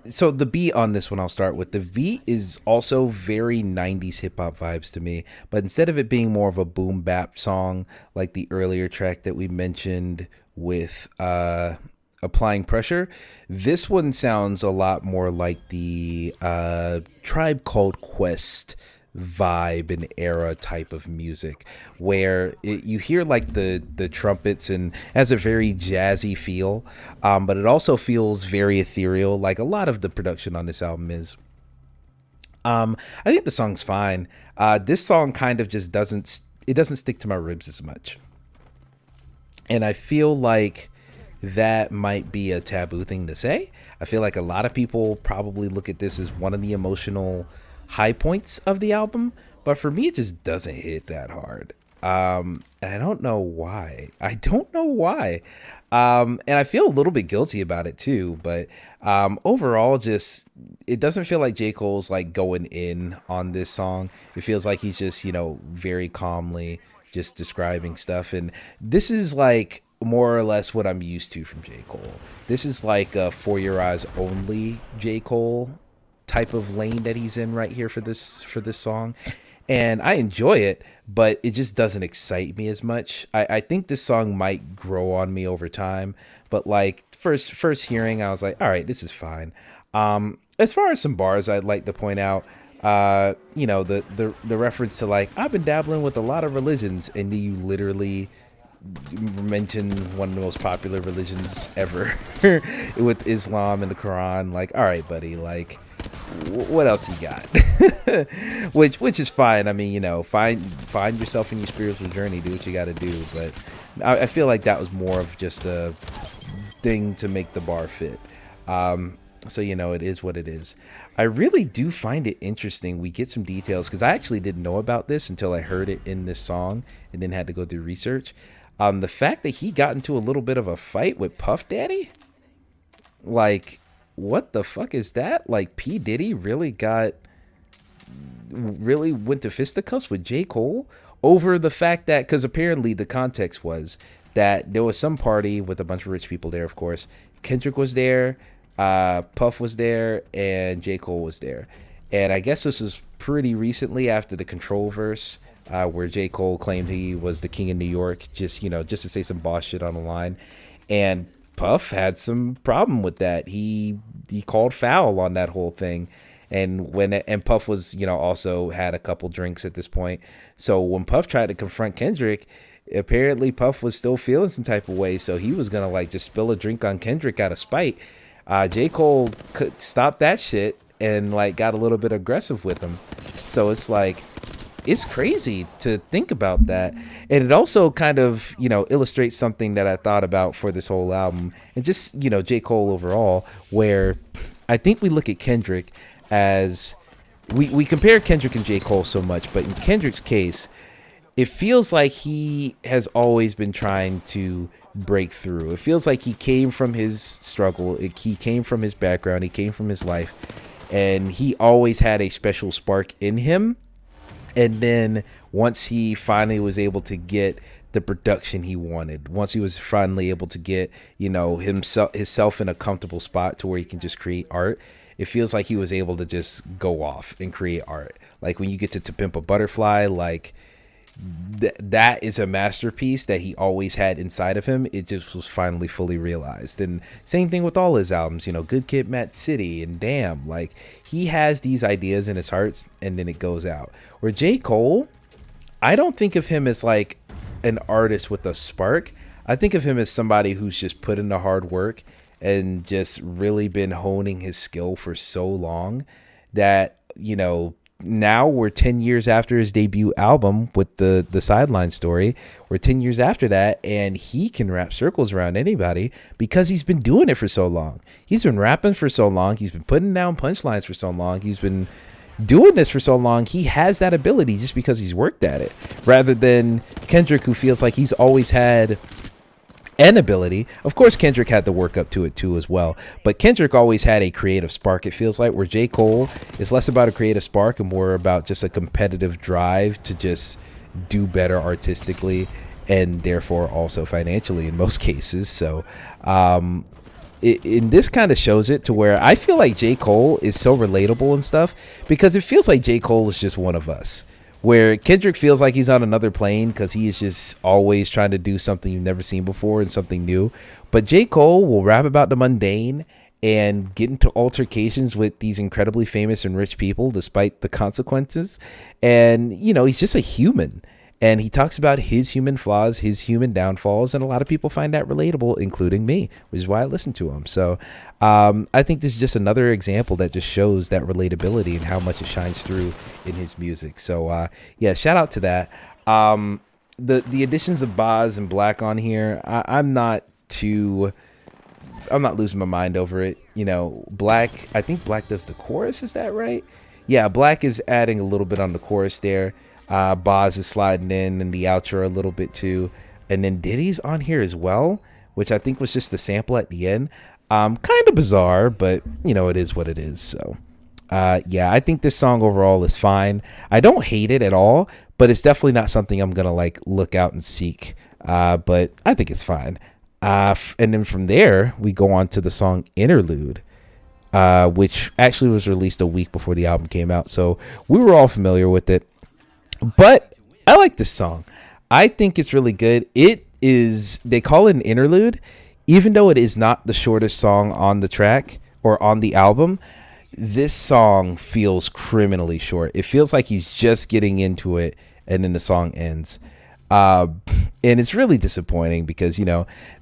So the beat on this one, I'll start with. The beat is also very 90s hip hop vibes to me, but instead of it being more of a boom bap song like the earlier track that we mentioned with Applying Pressure, this one sounds a lot more like the Tribe Called Quest vibe and era type of music, where you hear like the trumpets and has a very jazzy feel, but it also feels very ethereal, like a lot of the production on this album is. I think the song's fine. This song kind of just doesn't stick to my ribs as much, and I feel like that might be a taboo thing to say. I feel like a lot of people probably look at this as one of the emotional high points of the album, but for me it just doesn't hit that hard. And I don't know why. And I feel a little bit guilty about it too, but overall, just it doesn't feel like J. Cole's like going in on this song. It feels like he's just, very calmly just describing stuff, and this is like more or less what I'm used to from J. Cole. This is like a For Your Eyes Only J. Cole type of lane that he's in right here for this song, and I enjoy it, but it just doesn't excite me as much. I think this song might grow on me over time, but like first hearing, I was like, all right, this is fine. As far as some bars I'd like to point out, the reference to like, I've been dabbling with a lot of religions, and you literally mention one of the most popular religions ever with Islam and the Quran. Like, all right, buddy, like what else you got? which is fine. I mean, find yourself in your spiritual journey, do what you got to do, but I feel like that was more of just a thing to make the bar fit. So it is what it is. I really do find it interesting. We get some details, because I actually didn't know about this until I heard it in this song and then had to go through research. The fact that he got into a little bit of a fight with Puff Daddy, like, what the fuck is that? Like, P. Diddy really went to fisticuffs with J. Cole over the fact that, because apparently the context was that there was some party with a bunch of rich people there, of course. Kendrick was there, Puff was there, and J. Cole was there. And I guess this was pretty recently after the Control verse, where J. Cole claimed he was the king of New York, just to say some boss shit on the line. And Puff had some problem with that. He called foul on that whole thing. And Puff was, also had a couple drinks at this point. So when Puff tried to confront Kendrick, apparently Puff was still feeling some type of way. So he was going to like just spill a drink on Kendrick out of spite. J. Cole could stop that shit and like got a little bit aggressive with him. So it's like, it's crazy to think about that. And it also kind of, illustrates something that I thought about for this whole album and just, J. Cole overall, where I think we look at Kendrick as we compare Kendrick and J. Cole so much, but in Kendrick's case, it feels like he has always been trying to break through. It feels like he came from his struggle. He came from his background. He came from his life, and he always had a special spark in him. And then once he finally was able to get the production he wanted, once he was finally able to get, himself in a comfortable spot to where he can just create art, it feels like he was able to just go off and create art. Like when you get to Pimp a Butterfly, like that is a masterpiece that he always had inside of him. It just was finally fully realized. And same thing with all his albums, Good Kid, Mad City, and Damn. Like, he has these ideas in his heart, and then it goes out. Where J. Cole, I don't think of him as like an artist with a spark. I think of him as somebody who's just put in the hard work and just really been honing his skill for so long that, now we're 10 years after his debut album with the Sideline Story. We're 10 years after that, and he can wrap circles around anybody because he's been doing it for so long. He's been rapping for so long. He's been putting down punchlines for so long. He's been doing this for so long. He has that ability just because he's worked at it, rather than Kendrick, who feels like he's always had an ability. Of course, Kendrick had to work up to it too as well, but Kendrick always had a creative spark, it feels like, where J. Cole is less about a creative spark and more about just a competitive drive to just do better artistically and therefore also financially in most cases. So in this kind of shows it to where I feel like J. Cole is so relatable and stuff, because it feels like J. Cole is just one of us. Where Kendrick feels like he's on another plane because he is just always trying to do something you've never seen before and something new. But J. Cole will rap about the mundane and get into altercations with these incredibly famous and rich people despite the consequences. And, he's just a human. And he talks about his human flaws, his human downfalls, and a lot of people find that relatable, including me, which is why I listen to him. So I think this is just another example that just shows that relatability and how much it shines through in his music. So shout out to that. The additions of Boz and Black on here, I'm not losing my mind over it. Black, I think Black does the chorus. Is that right? Yeah, Black is adding a little bit on the chorus there. Boz is sliding in the outro a little bit too, and then Diddy's on here as well, which I think was just the sample at the end. Kind of bizarre, but it is what it is. So I think this song overall is fine. I don't hate it at all, but it's definitely not something I'm gonna like look out and seek. But I think it's fine. And then from there we go on to the song Interlude, which actually was released a week before the album came out, so we were all familiar with it. But I like this song. I think it's really good. They call it an interlude, even though it is not the shortest song on the track or on the album. This song feels criminally short. It feels like he's just getting into it and then the song ends. And it's really disappointing because,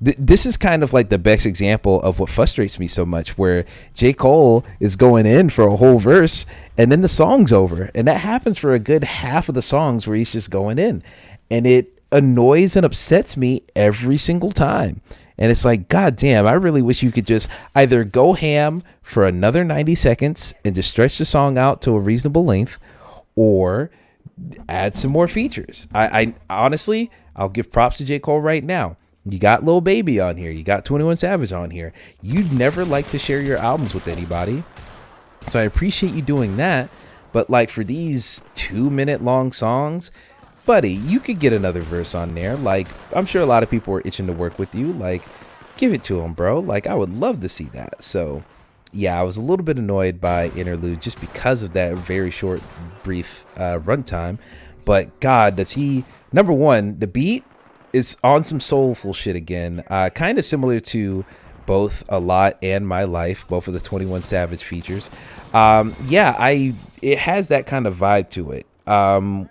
this is kind of like the best example of what frustrates me so much, where J. Cole is going in for a whole verse and then the song's over. And that happens for a good half of the songs where he's just going in. And it annoys and upsets me every single time. And it's like, God damn, I really wish you could just either go ham for another 90 seconds and just stretch the song out to a reasonable length, or add some more features. I honestly, I'll give props to J. Cole right now. You got Lil Baby on here. You got 21 Savage on here. You'd never like to share your albums with anybody, so I appreciate you doing that. But like for these 2-minute long songs, buddy, you could get another verse on there. Like, I'm sure a lot of people are itching to work with you. Like, give it to them, bro. Like, I would love to see that. So yeah, I was a little bit annoyed by Interlude just because of that very short, brief runtime. But God, does he... Number one, the beat is on some soulful shit again. Kind of similar to both A Lot and My Life, both of the 21 Savage features. It has that kind of vibe to it,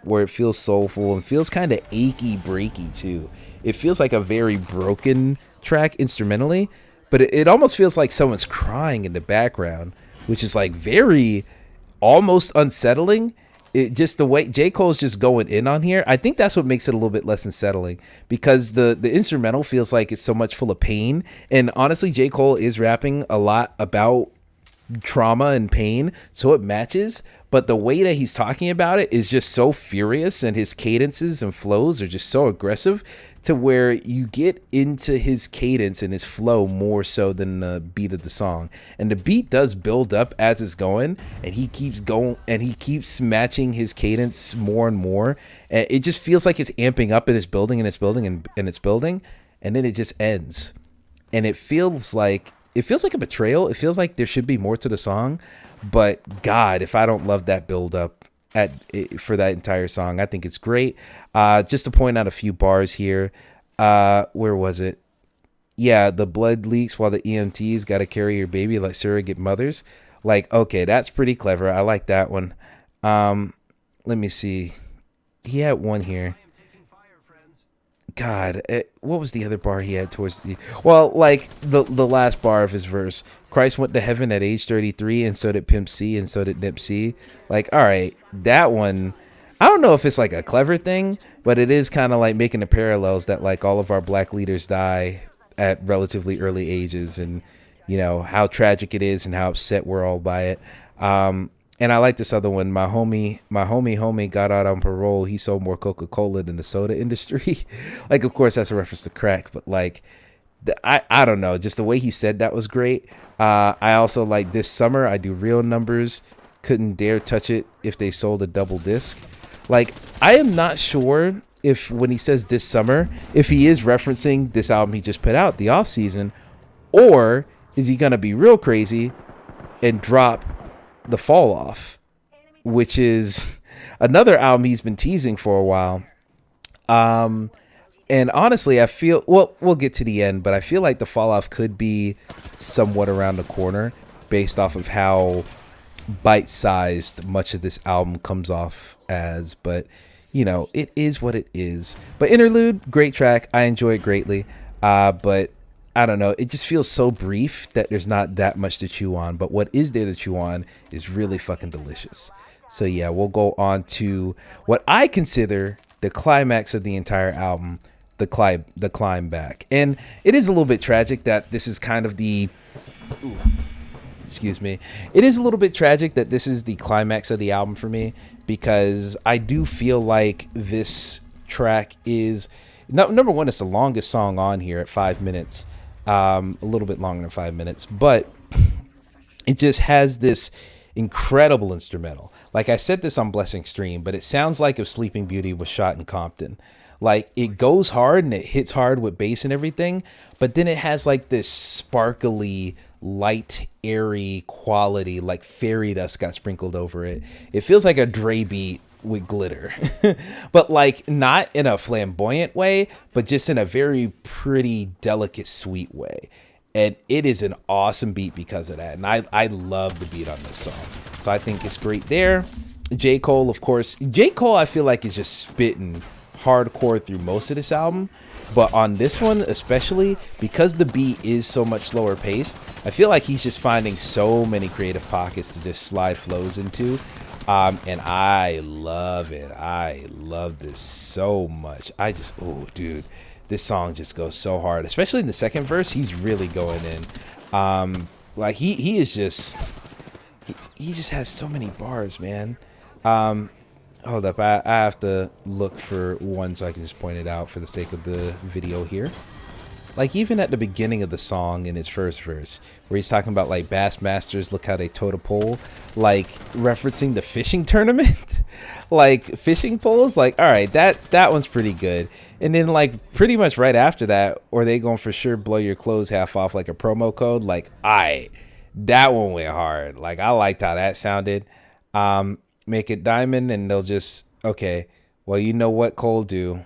where it feels soulful and feels kind of achy breaky too. It feels like a very broken track instrumentally, but it almost feels like someone's crying in the background, which is like very almost unsettling. It just, the way J. Cole's just going in on here, I think that's what makes it a little bit less unsettling, because the instrumental feels like it's so much full of pain. And honestly, J. Cole is rapping a lot about trauma and pain, so it matches. But the way that he's talking about it is just so furious, and his cadences and flows are just so aggressive, to where you get into his cadence and his flow more so than the beat of the song. And the beat does build up as it's going, and he keeps going, and he keeps matching his cadence more and more. And it just feels like it's amping up, and it's building and it's building and it's building, and then it just ends. And it feels like a betrayal. It feels like there should be more to the song, but God, if I don't love that build up, for that entire song. I think it's great. Just to point out a few bars here. Where was it? Yeah, the blood leaks while the EMTs got to carry your baby like surrogate mothers. Like, okay, that's pretty clever. I like that one. Let me see. He had one here. God, what was the other bar he had towards the? Well, like the last bar of his verse. Christ went to heaven at age 33, and so did Pimp C, and so did Nip C. Like, all right, that one. I don't know if it's like a clever thing, but it is kind of like making the parallels that like all of our black leaders die at relatively early ages, and you know how tragic it is and how upset we're all by it. And I like this other one. My homie got out on parole. He sold more Coca-Cola than the soda industry. Like, of course, that's a reference to crack, but like, I don't know. Just the way he said that was great. I also like this summer. I do real numbers. Couldn't dare touch it if they sold a double disc. Like, I am not sure if when he says this summer, if he is referencing this album he just put out, the off season, or is he gonna be real crazy and drop the Fall Off, which is another album he's been teasing for a while. And honestly, I feel, well, we'll get to the end, but I feel like the Fall Off could be somewhat around the corner based off of how bite-sized much of this album comes off as. But you know, it is what it is. But Interlude, great track. I enjoy it greatly. But I don't know. It just feels so brief that there's not that much to chew on. But what is there to chew on is really fucking delicious. So yeah, we'll go on to what I consider the climax of the entire album, the climb back. And it is a little bit tragic that this is kind of the excuse me. It is a little bit tragic that this is the climax of the album for me, because I do feel like this track is number one, it's the longest song on here at 5 minutes. A little bit longer than 5 minutes, but it just has this incredible instrumental. Like I said this on Blessing Stream, but it sounds like if Sleeping Beauty was shot in Compton. Like, it goes hard and it hits hard with bass and everything, but then it has like this sparkly, light, airy quality, like fairy dust got sprinkled over it. It feels like a Dre beat with glitter, but like not in a flamboyant way, but just in a very pretty, delicate, sweet way. And it is an awesome beat because of that. And I love the beat on this song. So I think it's great there. J. Cole, of course. J. Cole, I feel like is just spitting hardcore through most of this album. But on this one, especially, because the beat is so much slower paced, I feel like he's just finding so many creative pockets to just slide flows into. And I love it. I love this so much. Oh, dude, this song just goes so hard, especially in the second verse. He's really going in. Like he is just, he just has so many bars, man. Hold up, I have to look for one so I can just point it out for the sake of the video here. Like, even at the beginning of the song in his first verse, where he's talking about like Bassmasters, look how they towed a pole, like referencing the fishing tournament, like fishing poles. Like, all right, that one's pretty good. And then like pretty much right after that, or they gonna for sure blow your clothes half off like a promo code. Like, that one went hard. Like, I liked how that sounded. Make it diamond, and they'll just, okay, well, you know what Cole do.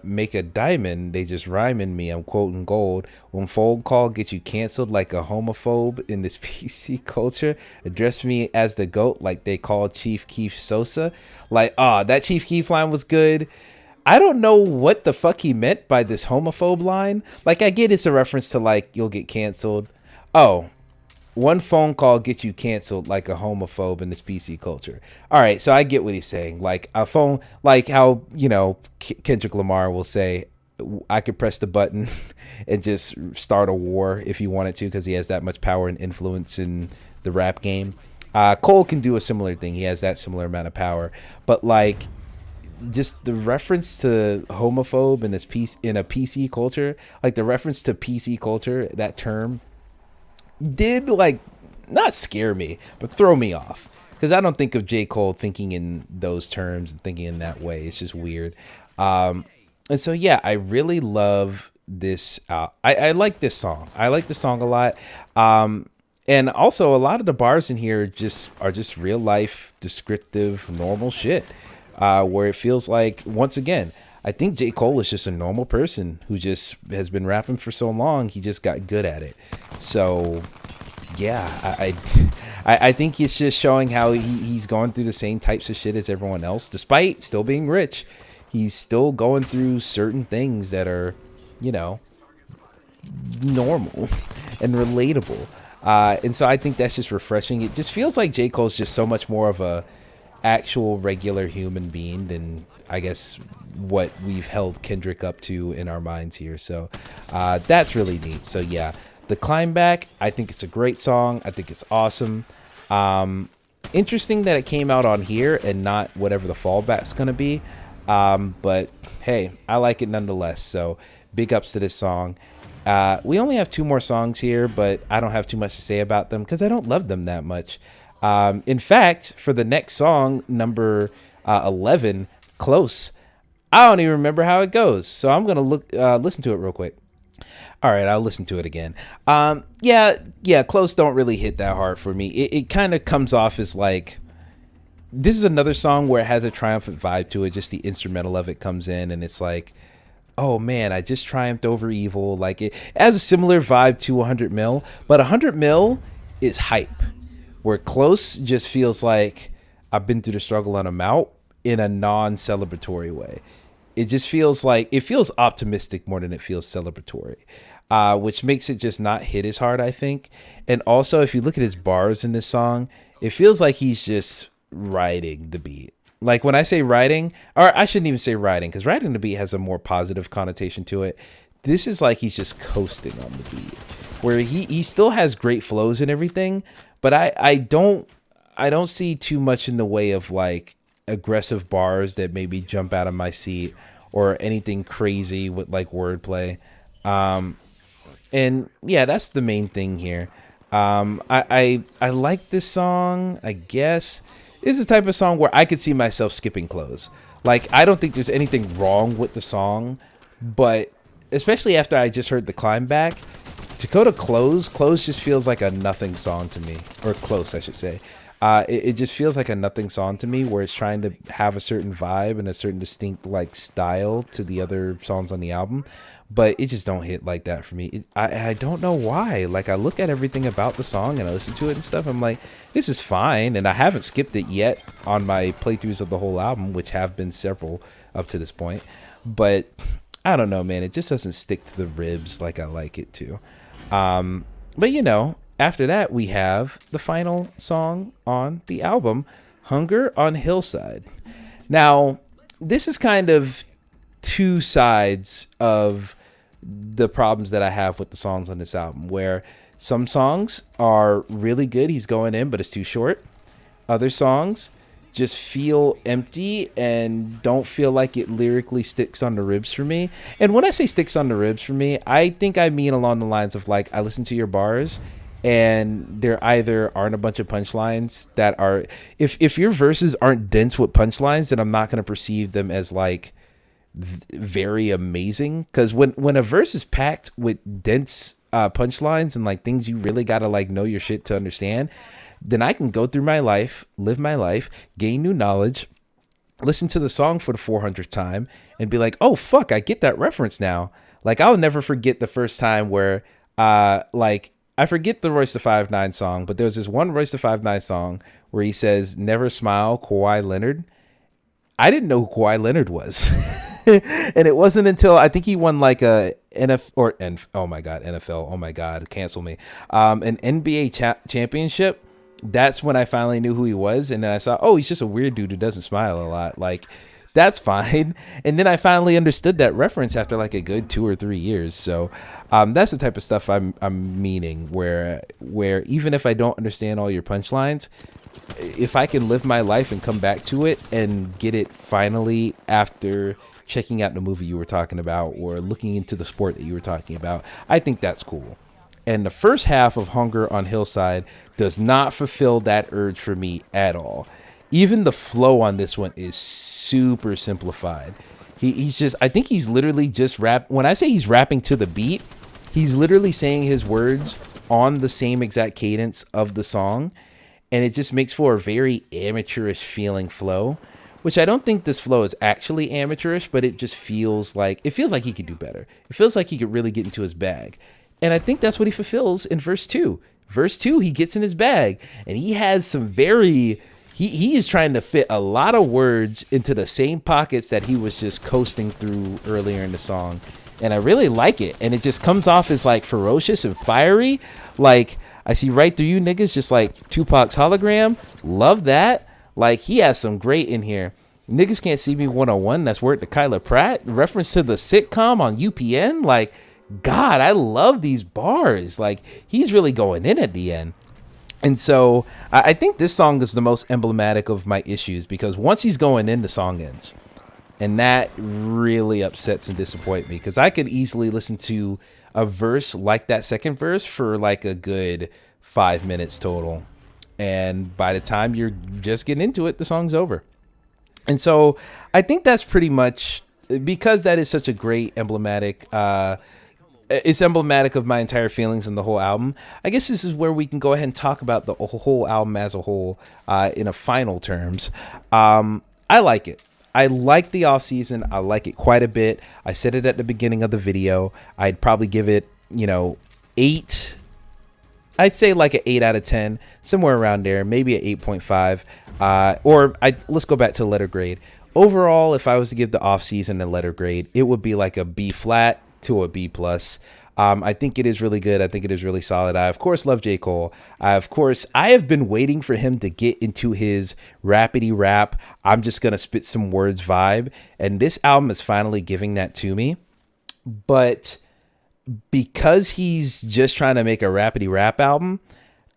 Make a diamond, they just rhyming me, I'm quoting gold. When phone call get you canceled like a homophobe in this PC culture, address me as the GOAT like they call Chief Keef Sosa. Like, that Chief Keef line was good. I don't know what the fuck he meant by this homophobe line. Like, I get it's a reference to like, you'll get canceled. One phone call gets you canceled like a homophobe in this PC culture. All right, so I get what he's saying. Like a phone, like how, you know, Kendrick Lamar will say, I could press the button and just start a war if he wanted to, because he has that much power and influence in the rap game. Cole can do a similar thing. He has that similar amount of power. But like, just the reference to homophobe in this piece in a PC culture, like the reference to PC culture, that term did like not scare me, but throw me off, because I don't think of J. Cole thinking in those terms and thinking in that way. It's just weird. And so yeah, I really love this. I like this song. I like this song a lot. And also, a lot of the bars in here are just real life, descriptive, normal shit. Where it feels like, once again, I think J. Cole is just a normal person who just has been rapping for so long. He just got good at it. So, yeah, I think it's just showing how he's going through the same types of shit as everyone else, despite still being rich. He's still going through certain things that are, you know, normal and relatable. And so I think that's just refreshing. It just feels like J. Cole's just so much more of a actual regular human being than, I guess, what we've held Kendrick up to in our minds here. So that's really neat. So yeah, The Climb Back, I think it's a great song. I think it's awesome. Interesting that it came out on here and not whatever the fallback's gonna be. But hey, I like it nonetheless. So big ups to this song. We only have 2 more songs here, but I don't have too much to say about them because I don't love them that much. In fact, for the next song, number 11, Close, I don't even remember how it goes. So I'm going to listen to it real quick. All right, I'll listen to it again. Yeah, Close don't really hit that hard for me. It kind of comes off as like, this is another song where it has a triumphant vibe to it. Just the instrumental of it comes in and it's like, oh man, I just triumphed over evil. Like, it has a similar vibe to 100 Mil, but 100 Mil is hype. Where Close just feels like I've been through the struggle and I'm out in a non-celebratory way. It just feels like, it feels optimistic more than it feels celebratory, which makes it just not hit as hard, I think. And also, if you look at his bars in this song, it feels like he's just riding the beat. Like, when I say riding, or I shouldn't even say riding, because riding the beat has a more positive connotation to it. This is like he's just coasting on the beat, where he still has great flows and everything, but I don't see too much in the way of like aggressive bars that maybe jump out of my seat or anything crazy with like wordplay. And yeah, that's the main thing here. I like this song, I guess. This is the type of song where I could see myself skipping Close. Like, I don't think there's anything wrong with the song, but especially after I just heard The Climb Back, to go to Close just feels like a nothing song to me. Or Close, I should say. It just feels like a nothing song to me, where it's trying to have a certain vibe and a certain distinct like style to the other songs on the album, but it just don't hit like that for me. I don't know why. Like, I look at everything about the song and I listen to it and stuff, I'm like, this is fine, and I haven't skipped it yet on my playthroughs of the whole album, which have been several up to this point, but I don't know, man, it just doesn't stick to the ribs like I like it to. But you know, after that, we have the final song on the album, Hunger on Hillside. Now, this is kind of 2 sides of the problems that I have with the songs on this album, where some songs are really good, he's going in, but it's too short. Other songs just feel empty and don't feel like it lyrically sticks on the ribs for me. And when I say sticks on the ribs for me, I think I mean along the lines of like, I listen to your bars and there either aren't a bunch of punchlines that are, if your verses aren't dense with punchlines, then I'm not going to perceive them as like very amazing. Because when a verse is packed with dense punchlines and like things you really got to like know your shit to understand, then I can go through my life, live my life, gain new knowledge, listen to the song for the 400th time and be like, oh fuck, I get that reference now. Like, I'll never forget the first time where like, I forget the Royce da 5'9" song, but there's this one Royce da 5'9" song where he says, "Never smile, Kawhi Leonard." I didn't know who Kawhi Leonard was. And it wasn't until I think he won like a NFL, oh my God, cancel me. An NBA championship. That's when I finally knew who he was. And then I saw, oh, he's just a weird dude who doesn't smile a lot. Like, that's fine. And then I finally understood that reference after like a good 2 or 3 years. So that's the type of stuff I'm meaning, where even if I don't understand all your punchlines, if I can live my life and come back to it and get it finally after checking out the movie you were talking about or looking into the sport that you were talking about, I think that's cool. And the first half of Hunger on Hillside does not fulfill that urge for me at all. Even the flow on this one is super simplified. He's just, I think he's literally just when I say he's rapping to the beat, he's literally saying his words on the same exact cadence of the song, and it just makes for a very amateurish feeling flow, which I don't think this flow is actually amateurish, but it just feels like he could do better. It feels like he could really get into his bag. And I think that's what he fulfills in verse 2. Verse 2, he gets in his bag, and he has some very he is trying to fit a lot of words into the same pockets that he was just coasting through earlier in the song. And I really like it. And it just comes off as like ferocious and fiery. Like, I see right through you niggas, just like Tupac's hologram. Love that. Like, he has some great in here. Niggas can't see me 101. That's word to Kyla Pratt. Reference to the sitcom on UPN. Like, God, I love these bars. Like, he's really going in at the end. And so I think this song is the most emblematic of my issues, because once he's going in, the song ends. And that really upsets and disappoints me, because I could easily listen to a verse like that second verse for like a good 5 minutes total. And by the time you're just getting into it, the song's over. And so I think that's pretty much, because that is such a great emblematic, it's emblematic of my entire feelings in the whole album. I guess this is where we can go ahead and talk about the whole album as a whole in a final terms. I like it. I like the off season. I like it quite a bit. I said it at the beginning of the video. I'd probably give it, 8. I'd say like an 8 out of 10, somewhere around there, maybe an 8.5. Let's go back to letter grade. Overall, if I was to give the off season a letter grade, it would be like a B flat to a B plus. I think it is really good. I think it is really solid. I, of course, love J. Cole. I have been waiting for him to get into his rapidy rap, I'm just going to spit some words vibe. And this album is finally giving that to me. But because he's just trying to make a rapidy rap album,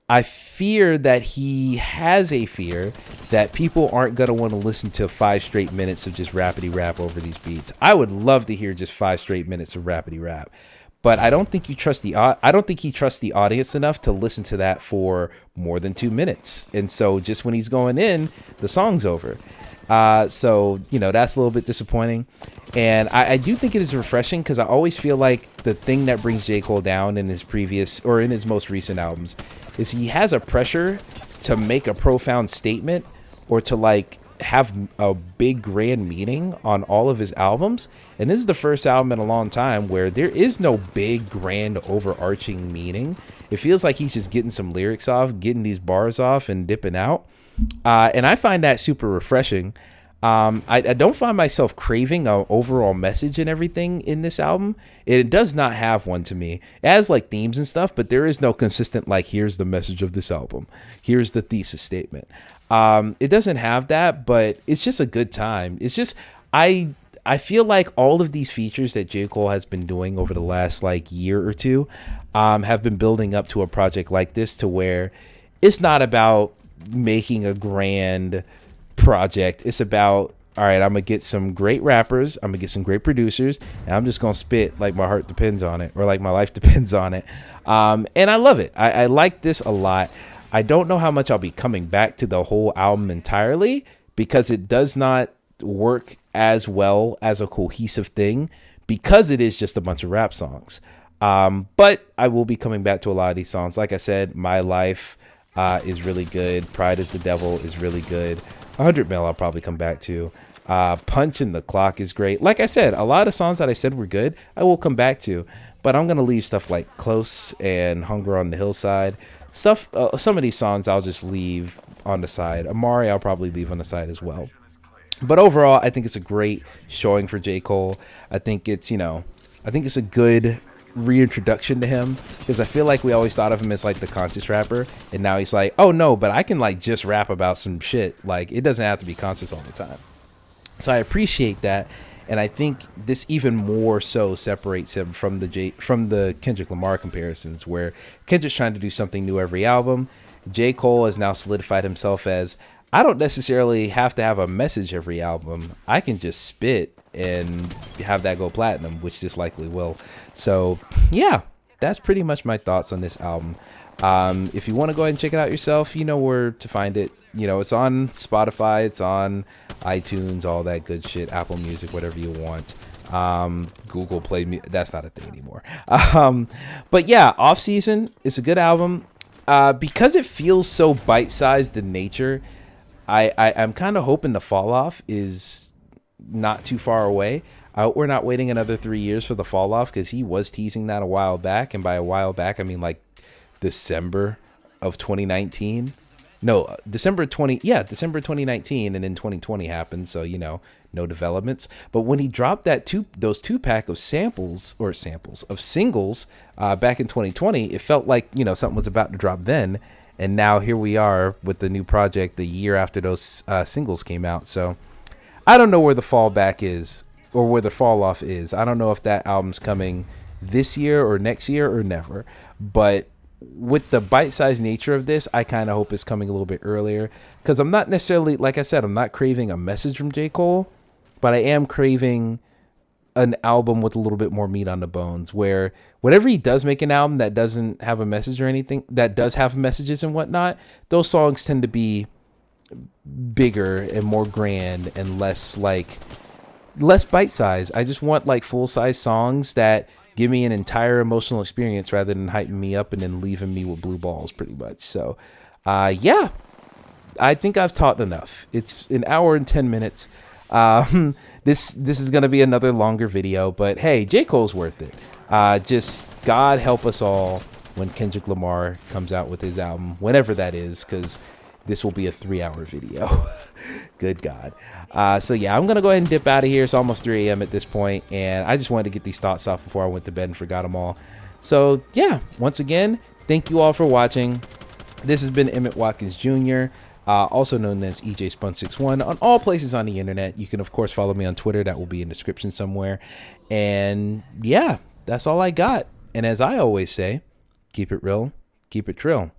I fear that he has a fear that people aren't going to want to listen to 5 straight minutes of just rapidy rap over these beats. I would love to hear just 5 straight minutes of rapidy rap, but I don't think he trusts the audience enough to listen to that for more than 2 minutes. And so just when he's going in, the song's over. So, that's a little bit disappointing. And I do think it is refreshing, because I always feel like the thing that brings J. Cole down in his in his most recent albums is he has a pressure to make a profound statement or to like have a big grand meaning on all of his albums. And this is the first album in a long time where there is no big grand overarching meaning. It feels like he's just getting some lyrics off, getting these bars off and dipping out. And I find that super refreshing. I don't find myself craving an overall message and everything in this album. It does not have one to me. It has like themes and stuff, but there is no consistent, like, here's the message of this album, here's the thesis statement. It doesn't have that, but it's just a good time. It's just, I feel like all of these features that J. Cole has been doing over the last like year or two have been building up to a project like this, to where it's not about making a grand project. It's about, all right, I'm gonna get some great rappers, I'm gonna get some great producers, and I'm just gonna spit like my heart depends on it, or like my life depends on it. And I love it. I like this a lot. I don't know how much I'll be coming back to the whole album entirely, because it does not work as well as a cohesive thing, because it is just a bunch of rap songs. But I will be coming back to a lot of these songs. Like I said, My Life is really good. Pride is the Devil is really good. 100 Mil I'll probably come back to. Punch in the Clock is great. Like I said, a lot of songs that I said were good, I will come back to. But I'm going to leave stuff like Close and Hunger on the Hillside. Some of these songs I'll just leave on the side. Amari I'll probably leave on the side as well. But overall, I think it's a great showing for J. Cole. I think it's a good reintroduction to him, because I feel like we always thought of him as like the conscious rapper, and now he's like, oh no, but I can like just rap about some shit. Like, it doesn't have to be conscious all the time. So I appreciate that, and I think this even more so separates him from the Kendrick Lamar comparisons, where Kendrick's trying to do something new every album. J. Cole has now solidified himself as, I don't necessarily have to have a message every album. I can just spit and have that go platinum, which this likely will. So yeah, that's pretty much my thoughts on this album. If you want to go ahead and check it out yourself, you know where to find it. It's on Spotify, it's on iTunes, all that good shit, Apple Music, whatever you want. Google Play me. That's not a thing anymore. But yeah, Off Season is a good album. Because it feels so bite-sized in nature, I'm kind of hoping the fall off is not too far away. I hope we're not waiting another 3 years for the fall off, because he was teasing that a while back, and by a while back I mean like December of 2019. No, December 2019, and then 2020 happened, so no developments. But when he dropped those 2-pack of samples of singles back in 2020, it felt like something was about to drop then, and now here we are with the new project the year after those singles came out. So I don't know where the fallback is, or where the fall off is. I don't know if that album's coming this year or next year or never, but with the bite-sized nature of this, I kind of hope it's coming a little bit earlier, because I'm not necessarily, like I said, I'm not craving a message from J. Cole, but I am craving an album with a little bit more meat on the bones, where whenever he does make an album that doesn't have a message or anything, that does have messages and whatnot, those songs tend to be bigger and more grand and less bite-sized. I just want like full-size songs that give me an entire emotional experience, rather than hyping me up and then leaving me with blue balls, pretty much. So, yeah, I think I've talked enough. It's an hour and 10 minutes. This is going to be another longer video, but hey, J. Cole's worth it. Just God help us all when Kendrick Lamar comes out with his album, whenever that is, because this will be a 3-hour video. Good God. So yeah, I'm going to go ahead and dip out of here. It's almost 3 a.m. at this point, and I just wanted to get these thoughts off before I went to bed and forgot them all. So yeah, once again, thank you all for watching. This has been Emmett Watkins Jr., also known as EJ Spun61 on all places on the internet. You can, of course, follow me on Twitter. That will be in the description somewhere. And yeah, that's all I got. And as I always say, keep it real, keep it trill.